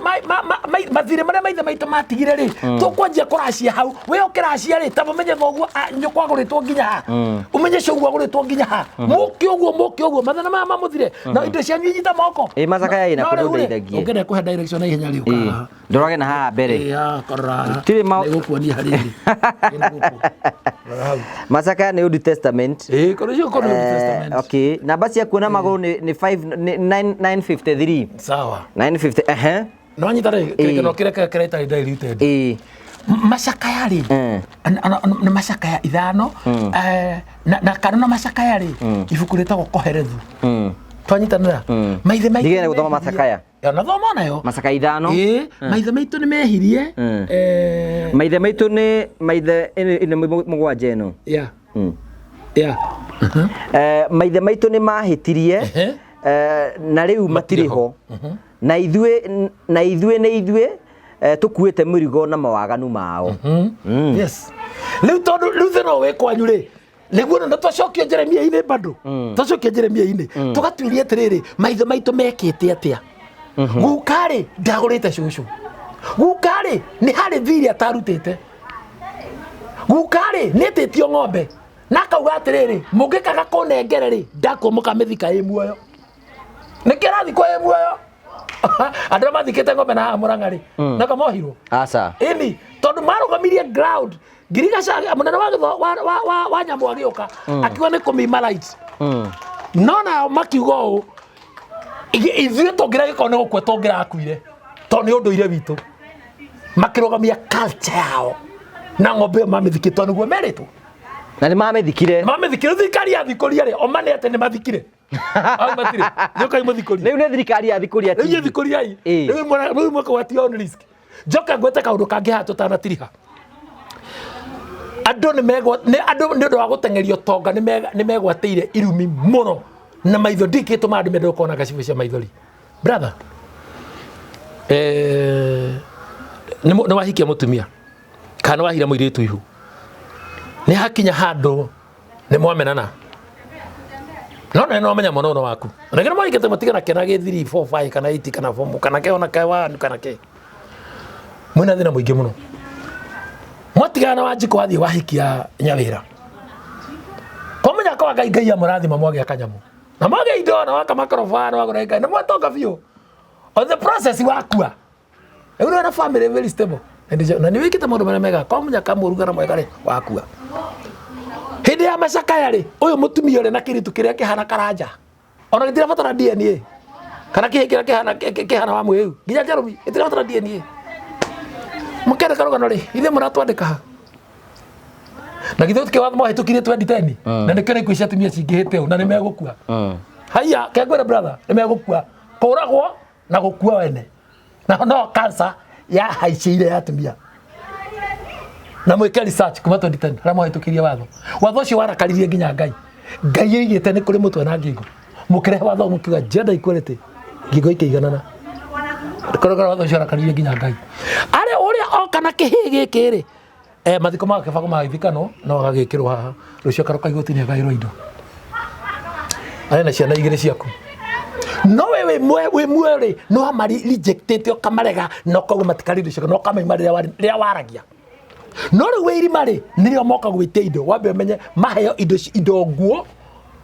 S1: mathire maria maithe maitu matigire ri tukwanjia kuracia hau we ukiracia ri ta mumenye thoguo nyukwaguritwo nginya ha umenye cogua guritwo nginya ha muki uguo mathana mama mamuthire na indo cia nyita moko
S2: macakaya ina kundu ndeithagie
S1: ungene kuhe direction na ihenya riuka
S2: ndorage na haha mbere
S1: ya korora
S2: tiri
S1: nigukuonia hariri
S2: macakaya ni Old Testament
S1: korucio kono Old Testament
S2: okay namba cia kuona maguru ni 953
S1: sawa
S2: 950
S1: no nyitare kirikano kireta diluted macakaya ri na macakaya ithano na kanona macakaya ri ibuku ritagwo koherethu twanyitanira maithe maitu
S2: ndigere guthoma macakaya
S1: na thoma nayo
S2: macakaya ithano
S1: maithe maitu ni mehirie
S2: maithe maitu ni maithe ine mugwanja ino maithe maitu ni mahitirie na riu matiriho na ithuĩ tukuite mirigo na mawaganu mao
S1: yes riu tondu riu thino we kwanyu ri niguo ndo twacokio Jeremia ine bado twacokio Jeremia ine tugatuirie atiriri maithe maitu mekite atia gukari ndagurite cucu gukari ni hari thiri atarutite gukari ni titio ng'ombe na kauga atiriri mungikaga kunengere ri ndakomuka mithika i muoyo nikirathi kwa i muoyo andå mathikite ng'ombe na Murang'a na kamohirwo
S2: asa
S1: ini tondu marugamirie ground ngirigaca munene wa nyamu agioka akiwa ni kumima light nona makiuga u ithuĩ tũngĩra gĩko nĩ gũkua tũngĩra akuire tondũ nĩ ũndũire witũ makĩrũgamia culture yao na ng'ombe ĩyo mamĩthikĩtwo nĩguo merĩtwo
S2: na nĩ
S1: mamĩthikire thirikari ya thikũria rĩ omane atĩ nĩ mathikire matire nyoka imũthikũria
S2: rĩu nĩ thirikari ya thikũria
S1: rĩu thikũria rĩu mwaka wa ti on risk njoka ngwete kaũndũ kangĩhaha tũtanatiriha andũ nĩ ũndũ wa gũteng'erio tonga nĩ megwatĩire irumi mũno na maitho ndikĩtũma andũ mende gũkorwo na gacibu cia maithori brother nĩ wahikia mũtumia kana wahire mũirĩtu ihu nĩ hakinya handũ nĩ mwamenana no menya mono waku na kĩrĩa mwaikĩte matigana kena gĩ 3 4 5 kana 8 kana 4 kana ke ona ke 1 kana ke mwĩna thĩna mũingĩ mũno mwatigana na Wanjikũ wathiĩ wahikia Nyawĩra komenya kwa ngai ya mũrathima mwage akanyamu na mwage indo na waka makorobana na wagũra ngai na mwatoka biũ on the process wakua rĩu na family very stable na nĩ wĩkĩte maũndũ marĩa mega komenya kamũruga na mwega rĩ wakua hĩndĩ ya macakaya rĩ ũyũ mũtumia ũrĩ na kĩritũ kĩrĩa kĩhana karanja ona gĩtirabatara DNA kana kĩhana wa mwĩu nginya Jeremy gĩtirabatara DNA mũkere karũgano rĩ ithe mũratwandĩka na githũ tukĩwatho mahĩtũkirie 2010 na nĩkĩo ikuũ cia atumia cingĩhĩte ũũ na nĩ megũkua haya kengwĩre brother nĩ megũkua kũragwo na gũkua wene na no cancer ya haicĩire ya atumia na mweke research kuma 2010 ramo hitukiria watho ucio warakaririe nginya ngai igite ni kuri mutwe na ngingo mukire watho mukiga gender equality ngingo ikeiganana korogora watho ucio warakaririe nginya ngai are uria oka na kihigi kiri mathiko make bago magithikano no gagikirwo haha rucio karoka igotini agairwo indo are na ciana igire ciaku no we mwere no amari rejected okamarega no kogo matikarire cio no kamaima ria waragia no we iri mari nirio moka gwite indo wambe menye maheo indo nguo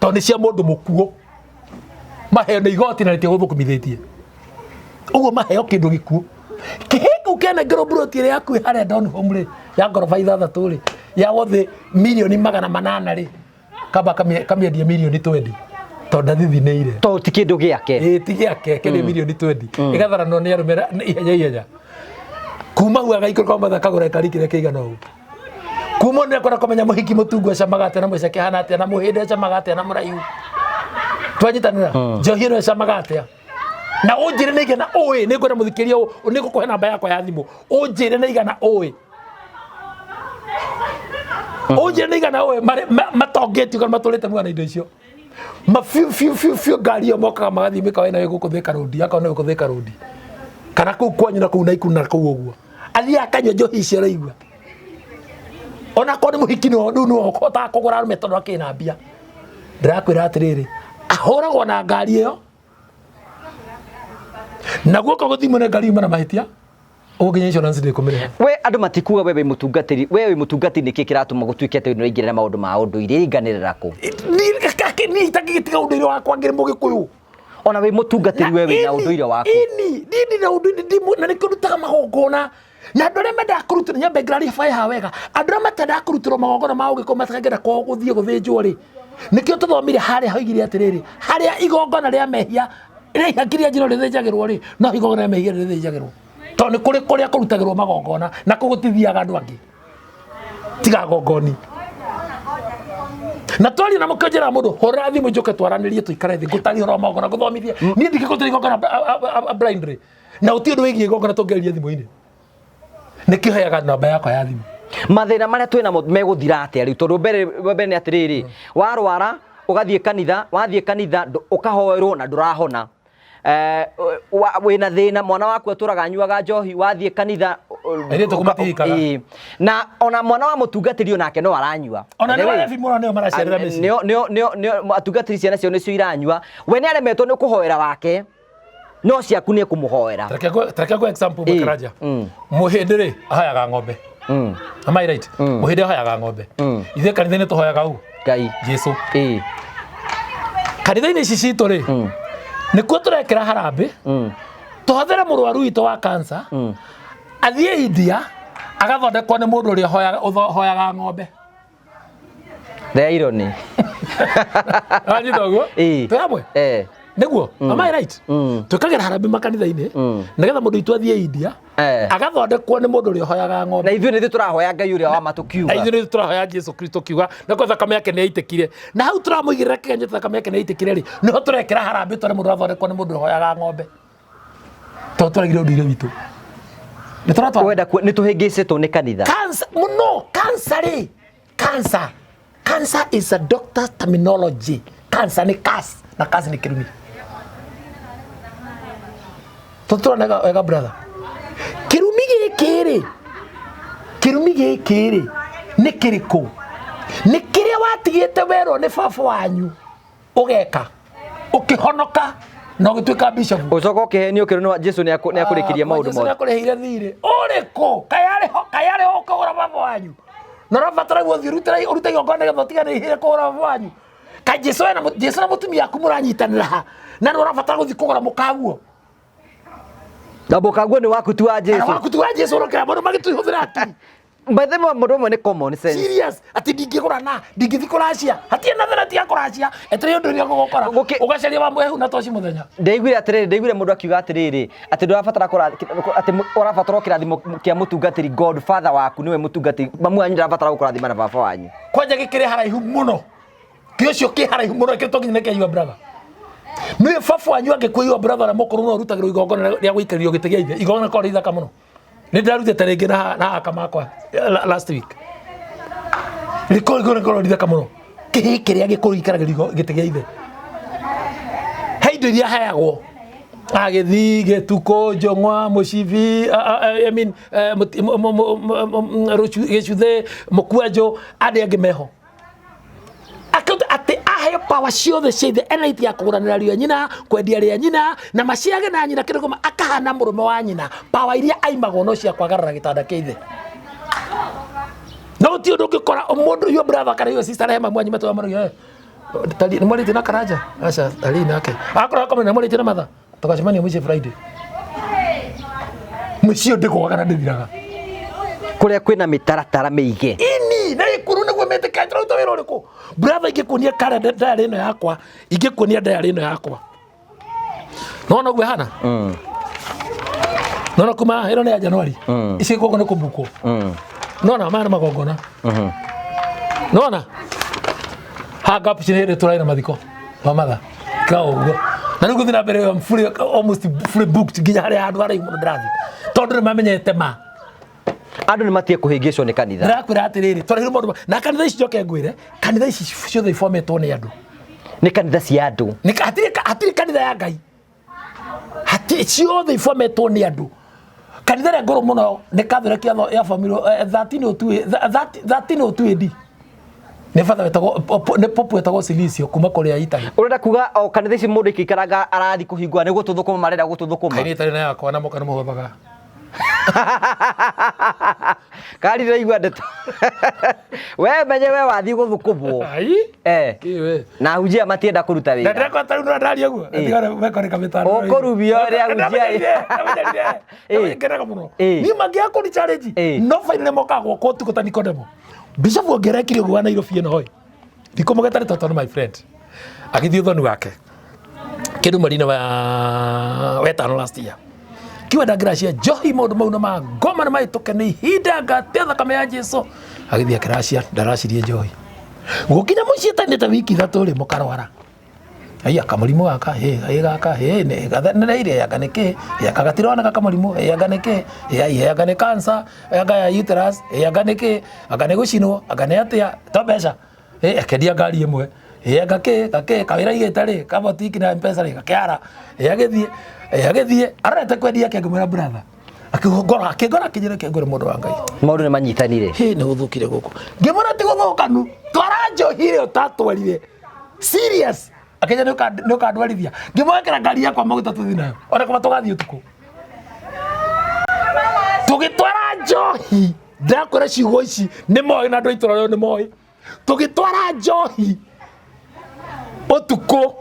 S1: to ni cia mundu mukuo maheo ni igoti na ritie guthukumithitie ugo maheo kindu gikuo kihingu kene ngoro broti ri yaku hare down home ri ya ngoroba ithathatũ ri ya wothe milioni 800 ri kaba kamiedia milioni 20 to ndathitheire
S2: to ti kindu giake
S1: ti giake kene milioni 20 igathara no ni arumera ihenya kuma hu agaikuru kwa matha kagura karikire kiigana u kuma ne kwara komenya muhiki mutungu acamagate na mwece kihanate na muhinde acamagate na muraihu twanyitanira njohiro acamagate na unjire ne igana oe ne ngora muthikiria ni gukuhe namba yakwa ya thimu unjire ne igana oe unjire ne igana oe matongeti kana matulite mwana indo icio fiu gari yo moka magathi mika wena gukuthika rodi akona gukuthika rodi kana ku kwanyu na ku naiku na ku uguo athi akanywa njohi icio raigua ona ko ni muhiki no ndu kota kugura rume tondu akina mbia ndirakwira atiriri ahoragwo na ngari iyo na guko guthimu na ngari mana mahitia uginya insurance ndi kumire
S2: we andu matikuga wewe mutungatiri wewe mutungati niki kiratuma gutwikete no ingire na maundu ma undu ire inganirira ku
S1: ni itakigitiga undu wakwa ngire mugikuyu
S2: ona we mutungatiri wewe na undu ire waku
S1: ni na undu na nikirutaga magongona na ndore menda kurutira nyambe ngari fai hawega andura matada kurutira magongona ma ugiko matakagera ko guthie guthinjwo ri nikio tuthomire haria haigire atiriri haria igongona ria mehia ri hakiria njiro rithinjagirwo ri no igongona mehia rithinjagirwo to ni kuri kuria kurutagirwo magongona na kugutithiaga andu angi tiga gongoni na twali na mukajira mundu hora thimu njoke twaranirie tuikare thi gutari hora magongona guthomithie ni ndikikutiri gongona blindly na uti ndu wigie gongona tongeria thimu-ini nikiheaga namba yakwa ya thimu
S2: mathina maria twina meguthira atia riu tondu mbere ni atiriri warwara ugathie kanitha wathie kanitha ukahoerwo na ndurahona wina thina mwana waku aturaga nyuaga njohi wathie kanitha na ona mwana wa mutungatiri onake no aranyua
S1: ona ni wa thimu no maracerera meci
S2: nio atungatiri ciana cio nicio iranyua we ni aremetwo ni kuhoera wake no ciaku ni kumuhoera
S1: tareke kwa example bakaraja muhindire ahayaga ng'ombe am I right muhindire ahayaga ng'ombe ithe kanitha ni tuhoyaga u
S2: Ngai
S1: Jesu kanitha ni cicito ri nikuo turekera harambe tuhathera murwaru wito wa cancer athie India agathondekwo ni mundu uri hoyaga ng'ombe
S2: the irony
S1: ani dogo tuyamwe niguo am I right tukagera harambe makanitha-ini nigetha mundu itu athie India agathondekwo ni mundu uri hoyaga ng'ombe
S2: na ithuĩ nĩ tũrahoya Ngai ũrĩa wa matukiuga
S1: na ithuĩ nĩ tũrahoya Jesu Kristo kiuga na kwa thakame yake nĩ aitekire na hau tũramũigĩrĩra kĩganya thakame yake nĩ aitekire ri nĩho tũrekĩra harambe tũrĩ mũndũ athondekwo nĩ mũndũ hoyaga ng'ombe to tũragire ũndũire witũ nĩ tũratwara
S2: wenda nĩ tũhĩngĩcĩtwo nĩ kanitha
S1: cancer muno cancer is a doctor terminology cancer ni curse na curse ni kirumi tũtũranaga wega brother kirumi gĩkĩ nĩ kĩrĩkũ nĩ kĩrĩa watigĩte werwo nĩ baba wanyu ũgeka ũkĩhonoka na ũgĩtuĩka bishop
S2: ũcoka ũkĩhenio kĩrĩ Jesu nĩ akũrĩkĩria maũndũ mothe
S1: Jesu nĩ akũrĩhire thirĩ ũrĩkũ kayarĩ ho ũkagũra baba wanyu na ũrabatara gũthiĩ ũrute igongona nĩgetha ũtiganĩrie kũgũra baba wanyu ka Jesu na mũtumia aku mũranyitanĩra na nĩ ũrabatara gũthiĩ kũgũra mũkaguo
S2: na mũkaguo nĩ waku tu wa Jesu
S1: waku tu wa Jesu ũrokera mũndũ magĩtũhũthĩra akiri
S2: by the way mũndũ ũmwe nĩ common sense
S1: serious ati ndingĩgũra na ndingĩthi kũracia hatirĩ na thĩna tiga kũracia eterĩ ũndũ ũrĩa gũgũkora ũgacaria wa mwehu na toci mũthenya
S2: ndaiguire mũndũ akiuga atĩrĩrĩ atĩ ndũrabatara atĩ ũrabatara kĩrathimo kĩa mũtungatĩri God Father waku nĩwe mũtungatĩri mamu wanyu ndarabatara gũkũrathima na baba wanyu
S1: kwanja gĩkĩrĩ haraihu mũno kĩocio kĩ haraihu mũno kĩrĩ tũnginya kĩa your brother nĩ baba wanyu angĩkwĩywo brother na mũkũrũ no ũrutagĩrwo igongona rĩa gũikarĩrio gĩtĩ gĩa ithe igongona korĩ ithaka mũno ndaruta taringi na kama kwa last week riko ndithaka muno kiria gikuru ikaraga gitigia ithe heindo iria hayagwo agithi gituko njongwa mucivi I mean gicuthe mukwanjo ande angi meho ati aheo power ciothe cia ithe ena iti ya kuguranira ria nyina kwendia ria nyina na maciage na nyina kirigoma akahana murume wa nyina power iria aimagwo no cia kwagarara gitanda kia ithe no ti undu ngikora mundu yo brother kana yo sister hema mwanyi meto amaro tali ni mwali tina karaja acha tali nake akora kama ni mwali tina matha tukacemania mwici Friday mwici ndiko kana ndithiraga
S2: kuria kwina mitaratara miige
S1: ini na ikuru niguo meteka ndira wira uriku brother ingikunia calendar diary ino yakwa ingikunia diary ino yakwa nona gwe hana nona kuma ino ni ya Januari ici koko ni kubuko nona maana magongona nona haga pichinere turaina mathiko mamatha kaogo na nigo thina mbere I'm fully almost fully booked nginya hari andu ari muno ndathi tondu ni mamenyete ma
S2: andu ni matie kuhingicwo ni kanitha
S1: ndirakwira atiriri twarire mundu na kanitha ici njoke ngwire kanitha ici ciothe iformetwo ni andu
S2: ni kanitha cia andu
S1: ni hatiri kanitha ya Ngai hatiri ciothe iformetwo ni andu kanitha ria ngoro muno ni Catholic ya family 1302 AD ne father wetagwo ne popu wetagwo Silisio kuma Korea Italy
S2: urenda kuga o kanitha ici mundu ikikaranga arathi kuhingwa ni gututhukuma marenda gututhukuma
S1: kaini tari na yakwa na moka ni muhothaga
S2: kari raigua ndeto we menye we wathi guthukumwo
S1: iwe
S2: na hujia matienda kuruta wira
S1: ndakwa taru ndo ndaria guo atigara mekoreka mitaro
S2: okorubio ria hujia
S1: ngeraga muno ni magia ko ni challenge no faine mokagwo ko tuko Nikodemo Bishop ongerekire guo na Nairobi eno hoi ndiko mugetare toto my friend agithio uthoni wake kindu marina wa wetano last year kiwa ndagracia johi maundu mau na magoma na maituke ni hinda ngatetha kama ya Jesu agithia kracia ndaracirie johi gukinya mucitanite wiki 3 ri mukarwara aya kamurimu aka gaka ne gathana ile yaganeke yakagatirona kamurimu yaganeke yagane cancer yaga uterus yaganeke agane gucinwo agane atia tobesha akedia ngari imwe gake kawira igetari kabotiki na mpesa ri gakiara yagethie arete kwendia kengumira brother akigora kijira kengure mundu wa Ngai
S2: maundu ni manyitanire
S1: ni uthukire guku ngimona ti guthukanu twaranjohire utatwarire serious akenya no kadwarithia ngimwekera ngari yakwa maguta tuthi nayo ona kama tugathie utuku tugitwara njohi ndakora ciugo ici ni moi na ndu itoro ni moi tugitwara njohi utuku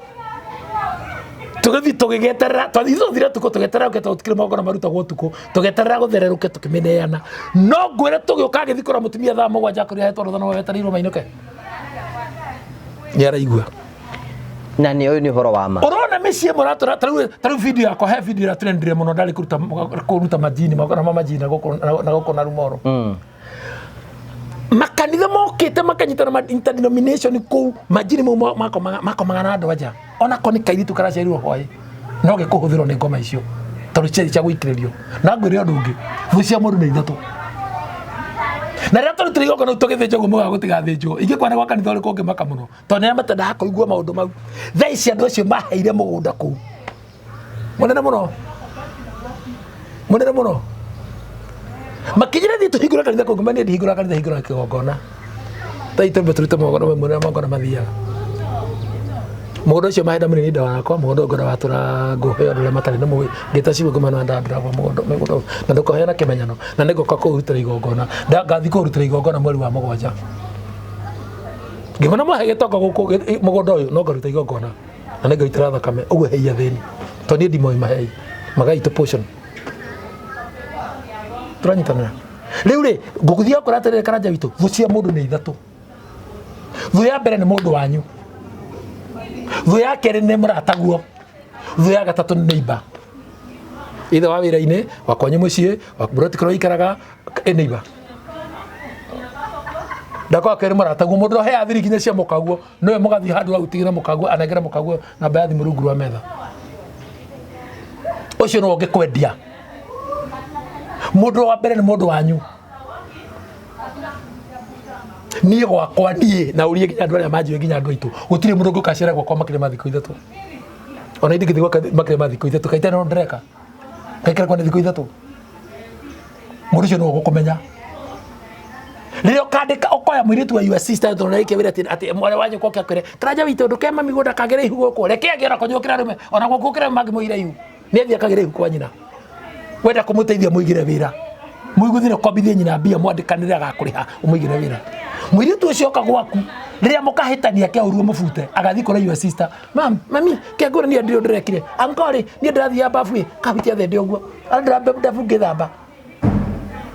S1: tugithi tugigeterera twathizo thire tuko tugeterera uketo tukire magona maruta gwotuku tugeterera guthereruke tukimeneana no ngwire tugiuka githikora mutumia thaa mugwanja kuri hetwo ruthano wetereirwo mainuke nyara igua
S2: na ni uyu ni horo wa ma
S1: urona mecie muratora taru video yako he video ya trendire muno ndali kuruta majini magona majini na goko na rumoro makanitha mokite makanyitana ma interdenomination ku majini mako magana andu aja ona koni kairi tukaracirirwo hoi no gikuhuthirwo ni ngoma icio taru cia guikiririo na ngwire andu ngi thucia mundu ni ithatu na ria turi turigo kono tugithinjo guo gutigathinjo ingikwana gwa kanitha uri kungi maka muno to ne amatendaga kuigua maundu mau thaa ici andu acio maheire mugunda kuu munene muno makinyira thi tuhingura kanitha kungumania ndihingura kanitha hingura kigongona taitembe turute magona mathiaga mugundu ucio mahenda munini nda wakwa mugundu ngora watura nguheo ndore matari na muwi ngita ciwo ngumana ndandira kwa mugundu na ndukoheana kimenyano na niguka kurutira igongona ngathi kurutira igongona mweri wa mugwanja ngimana mwahe gitoko guku mugundu uyu no ngaruta igongona na ningaitira thakame uguo heia thini to ni ndimo imahei magaito portion turanyitana riu ri ngukuthia kuraterere karanja witu thucia mundu ni ithatu thu ya mbere ni mundu wanyu thu ya keri ni murataguo thu ya gatatu ni neighbor ithe wa wira-ini wa kwanyu mucii wa brotikoro ikaraga neighbor ndakwa keri murataguo mundu he athiri kinya cia mukaguo nowe mugathi handu autigira mukaguo anengera mukaguo na baadhi murungu rwa metha ucio no ngikwendia Mundu wa mbere ni mundu wanyu niĩ gwakwa niĩ na ũrie nginya andũ arĩa manjũĩ nginya andũ aitũ gũtirĩ mũndũ ngũkacera gwakwa makĩrĩ mathikũ ithatũ ona indi ngĩthiĩ gwaka makĩrĩ mathikũ ithatũ kaita no ndĩreka kaikara kwa thikũ ithatũ mũndũ ũcio nĩwe ũgũkũmenya rĩrĩa ũkandĩka ũkoya mũirĩtu wa your sister tondũ nĩ kĩwĩra atĩ mwarĩ wanyu kokia kwĩre karanja witũ ndũkema mĩgũnda kagere ihu gũkũ reke agĩra kũnyũkĩra rũme ona gũkũkĩra mangĩmũira ihu nĩ athiĩ akagĩra ihu kwa nyina wenda kũmũteithia mũigĩre wĩra mũiguthire kombithie nyina mbia mwandikanĩre agakũrĩha ũmũigĩre wĩra mũirĩtu ũcio oka gwaku rĩrĩa mũkahĩtania kĩaũruo mũbute agathiĩ kũrĩa your sister mami kĩangũra nĩ ndĩrĩ ndĩrekire ankori niĩ ndĩrathiĩ babu kabitia thende ũguo ndĩrambe ndabu ngĩthamba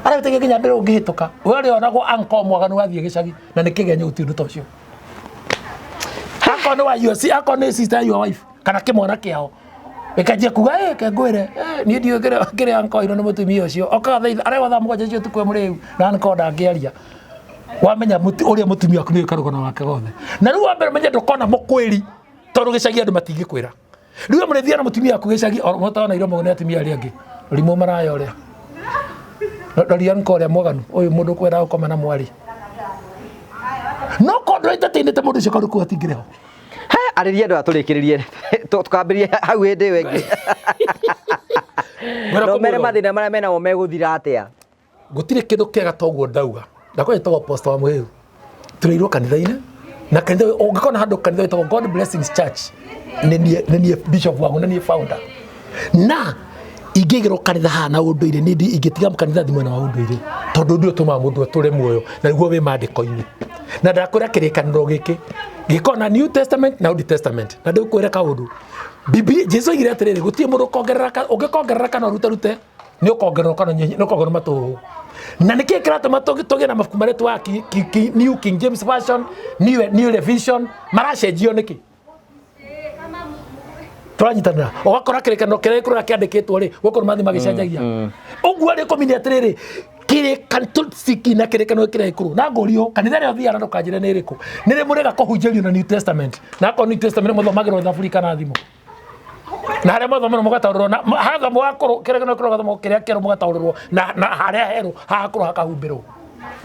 S1: ara ũtege nginya ndĩrĩ ũngĩhĩtũka wewe onagwo anko mwaganu wathiĩ gĩcagi na nĩ kĩgenye ũti ũndũ ta ũcio akone wa your sister akone sister your wife kana kĩmwana kĩao ĩkanjia kuga kĩangũire niĩ ndiũĩ kĩrĩa anko ino nĩ mũtumia ũcio okaga thaa arĩa wathaa mũgwanja ũcio tukwe mũrĩu na anko ndangĩaria wamenya ũrĩa mũtumia waku nĩ karũgano wake gothe na rĩu wambere menye ndũkona mũkwĩri tondũ gĩcagi andũ matingĩkwĩra rĩu mũrĩthiĩ na mũtumia waku gĩcagi mũtona iro mũgone atumia arĩa angĩ rimũ maraya ũrĩa ndori anko ũrĩa mwaganu ũyũ mũndũ kwenda gũkoma na mwari no kondũ ĩtatĩinĩte mũndũ ũcio kaũndũ kũu hatingĩrĩho
S2: arĩria andũ atũrĩkĩrĩrie tukambĩrie hau hĩndĩ ĩyo ĩngĩ no mere mathĩna marĩa menamo megũthira atĩa
S1: gũtirĩ kĩndũ kĩega toguo ndauga ndakwenda tagwo pastor wa Mũhĩu tũrĩirwo kanitha-inĩ na kanitha ũngĩkona handũ kanitha wĩtagwo God Blessings Church nĩ niĩ bishop wangu na niĩ founder na ingĩgĩrwo kanitha haha na ũndũire nĩ ingĩtiga kanitha thĩ mwena wa ũndũire tondũ ũndũ ũtũmaga mũndũ atũre muoyo na nĩguo wĩ mandĩko-inĩ na ndakwĩra kĩrĩkanĩro gĩkĩ gĩkorwo na New Testament na Old Testament na ndĩkwĩra kaũndũ Jesu oigire atĩrĩrĩ gũtirĩ mũndũ ũngĩkongerera kana ũrute nĩ ũkongererwo kana nĩ ũkongererwo matũhũ na nĩ kĩĩ kĩratũma tũgĩe na mabuku marĩa twa New King James Version New Revision maracenjio nĩkĩ tũranyitanĩra ũgakora kĩrĩkanĩro kĩrĩa gĩkũrũra kĩandĩkĩtwo rĩ gũkorwo mathi magĩcenjagia ũguo nĩ kũmenya atĩrĩrĩ kĩrĩkanĩro na kĩrĩkanĩro kĩrĩa gĩkũrũ na ngũrio kanitha rĩa ũthiaga na ndũkanjĩre nĩ ĩrĩkũ nĩ rĩ mũrega kũhunjĩrio na New Testament na akorwo New Testament mũthomagĩrwo thaburi kana thimũ na harĩa mũthomero mũgataũrĩrwo na hathomo wakorwo kĩrĩkanĩro kĩrĩa gĩathomo kĩrĩa kĩerũ mũgataũrĩrwo na harĩa herũ hagakorwo hakahumbĩrwo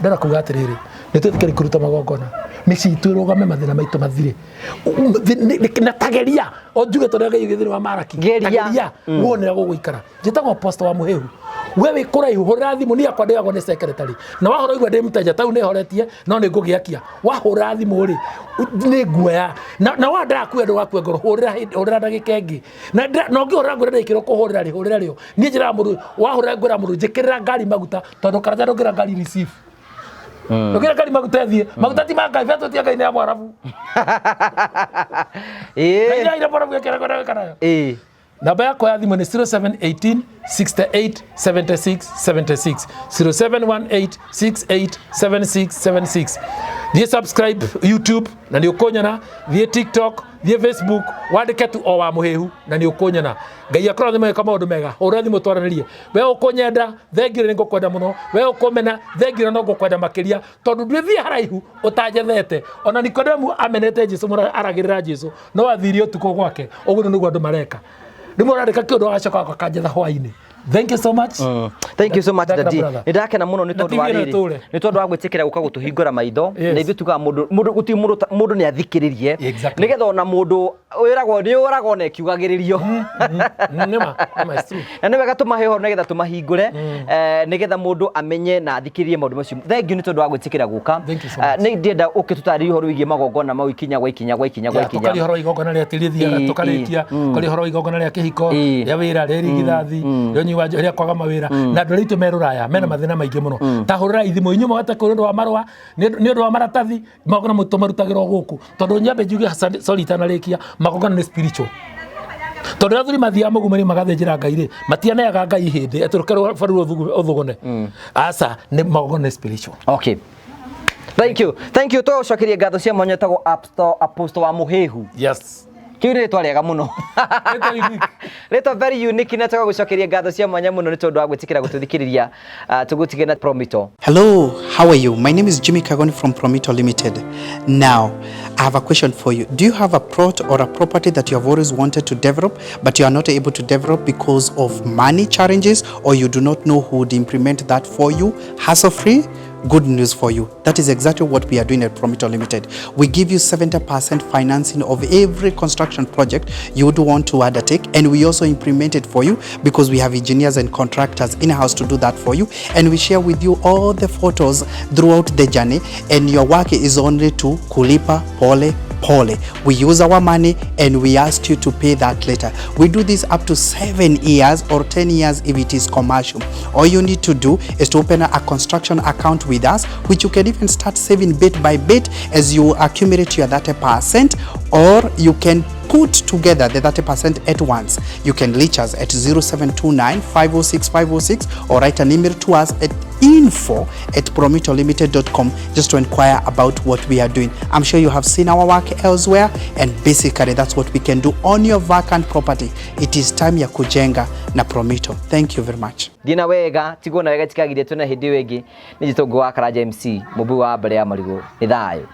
S1: ndĩra kuga atĩrĩrĩ nĩ twĩtĩkĩre kũruta magongona mĩciĩ itũ ĩrũgame mathĩna maitũ mathire na tageria onjuge tondũ gĩthĩni wa Maraki tageria wonera gũgũikara njĩtagwo apostle wa Mũhĩu we wĩ kũraihu hũrĩra thimũ niĩ akwa ndĩagwo nĩ secretary na wahora igua ndĩ mũteja tau nĩ horetie no nĩ ngũgĩakia wahũra thimũ rĩ nĩ nguoya na wanda kuya ndũgakue ngoro hũrĩra ndagĩka ĩngĩ na ũngĩhũrĩra ngwĩra ndĩkĩrwo kũhũrĩra rĩ hũrĩra rĩo niĩ njĩraga mũndũ wahũrĩra ngwĩra mũndũ njĩkĩrĩra ngari maguta tondũ karanja ndũngĩra ngari receive ndũngĩra ngari maguta thiĩ maguta ti mangai bia tũtia ngai nĩ ya mwarabu ngai nĩ mwarabu gĩkĩra kanayo namba yakwa ya thimũ nĩ 0718 68 76 76 0718 68 76 76 thiĩ subscribe YouTube na nĩ ũkũnyona thiĩ TikTok thiĩ Facebook wandĩke tu o wa Mũhĩhu na nĩ ũkũnyona ngai akorwo thimũ ĩka maũndũ mega hũra thimũ twaranĩrie we ũkũnyenda thengio nĩ ngũkwenda mũno we ũkũmena thengio no ngũkwenda makĩria tondũ ndwĩthiĩ haraihu ũtanjethete ona Nikodemu amenete Jesũ aragĩrĩra Jesũ no athiire ũtukũ gwake ũguo nĩguo andũ mareka rĩmwe ũrandĩka kĩũndũ agacoka akanjetha hwainĩ Thank you so much.
S2: Thank you so much Daddy. Ndakena muno ni tondu wa riri. Ni tondu wa gwĩtĩkĩra gũka gũtũhingũra maitho. Na ithuĩ tugaga mũndũ nĩ athikĩrĩrie. Nĩgetha ona mũndũ ũragwo na kiugagĩrĩrio. Na nĩ wega tũmahe ũhoro nĩgetha tũmahingũre nĩgetha mũndũ amenye na athikĩrĩrie maũndũ macio. Thank you ni tondu wa gwĩtĩkĩra gũka. Nĩ ndĩenda ũkĩtũtarĩrie ũhoro wĩgiĩ magongona mau ikinya gwa ikinya.
S1: Tũkarĩ ũhoro igongona rĩa tĩrithia tũkarĩkia. Tũkarĩ ũhoro igongona rĩa kĩhiko rĩa wĩra rĩa irigithathi wa rĩa kwaga mawĩra na andũ aitũ me rũraya mena mathĩna maingĩ mũno ta hũrĩra ithimo inyuĩ mũgate kũrĩ ũndũ wa marũa nĩ ũndũ wa maratathi magongona mũtũ marutagĩrwo gũkũ tondũ nyambe njuge sorry itanarĩkia magongona nĩ spiritual tondũ athuri mathiaga mũgumĩri magathĩnjĩra Ngai rĩ matianeaga Ngai hĩndĩ atũrũke barũa ũthũgone aca nĩ magongona nĩ spiritual.
S2: Okay, thank you tũcokerie ngatho cia mwanya tagwo Apostle wa Mũhĩhu.
S1: Yes.
S2: Kiu ni twarega muno. Leto very unique na toka gucokeria ngatho cia mwanya muno ni tondu wa gwitikira gututhikiriria tugutige na Promito.
S3: Hello, how are you? My name is Jimmy Kagoni from Promito Limited. Now, I have a question for you. Do you have a plot or a property that you have always wanted to develop, but you are not able to develop because of money challenges, or you do not know who would implement that for you, hassle-free? Good news for you. That is exactly what we are doing at Promito Limited. We give you 70% financing of every construction project you would want to undertake, and we also implement it for you because we have engineers and contractors in-house to do that for you, and we share with you all the photos throughout the journey, and your work is only to kulipa pole pole. We use our money and we ask you to pay that later. We do this up to 7 years or 10 years if it is commercial. All you need to do is to open a construction account with us, which you can even start saving bit by bit as you accumulate your 30%, or you can put together the 30% at once. You can reach us at 0729 506 506 or write an email to us at info@promitolimited.com just to inquire about what we are doing. I'm sure you have seen our work elsewhere, and basically that's what we can do on your vacant property. It is time ya kujenga na Promito. Thank you very much.
S2: Dina wega tigona wega tikagirie tuna hindi wengi ni jitongo wa Karanja MC mubu wa mbere ya marigo ni thayo.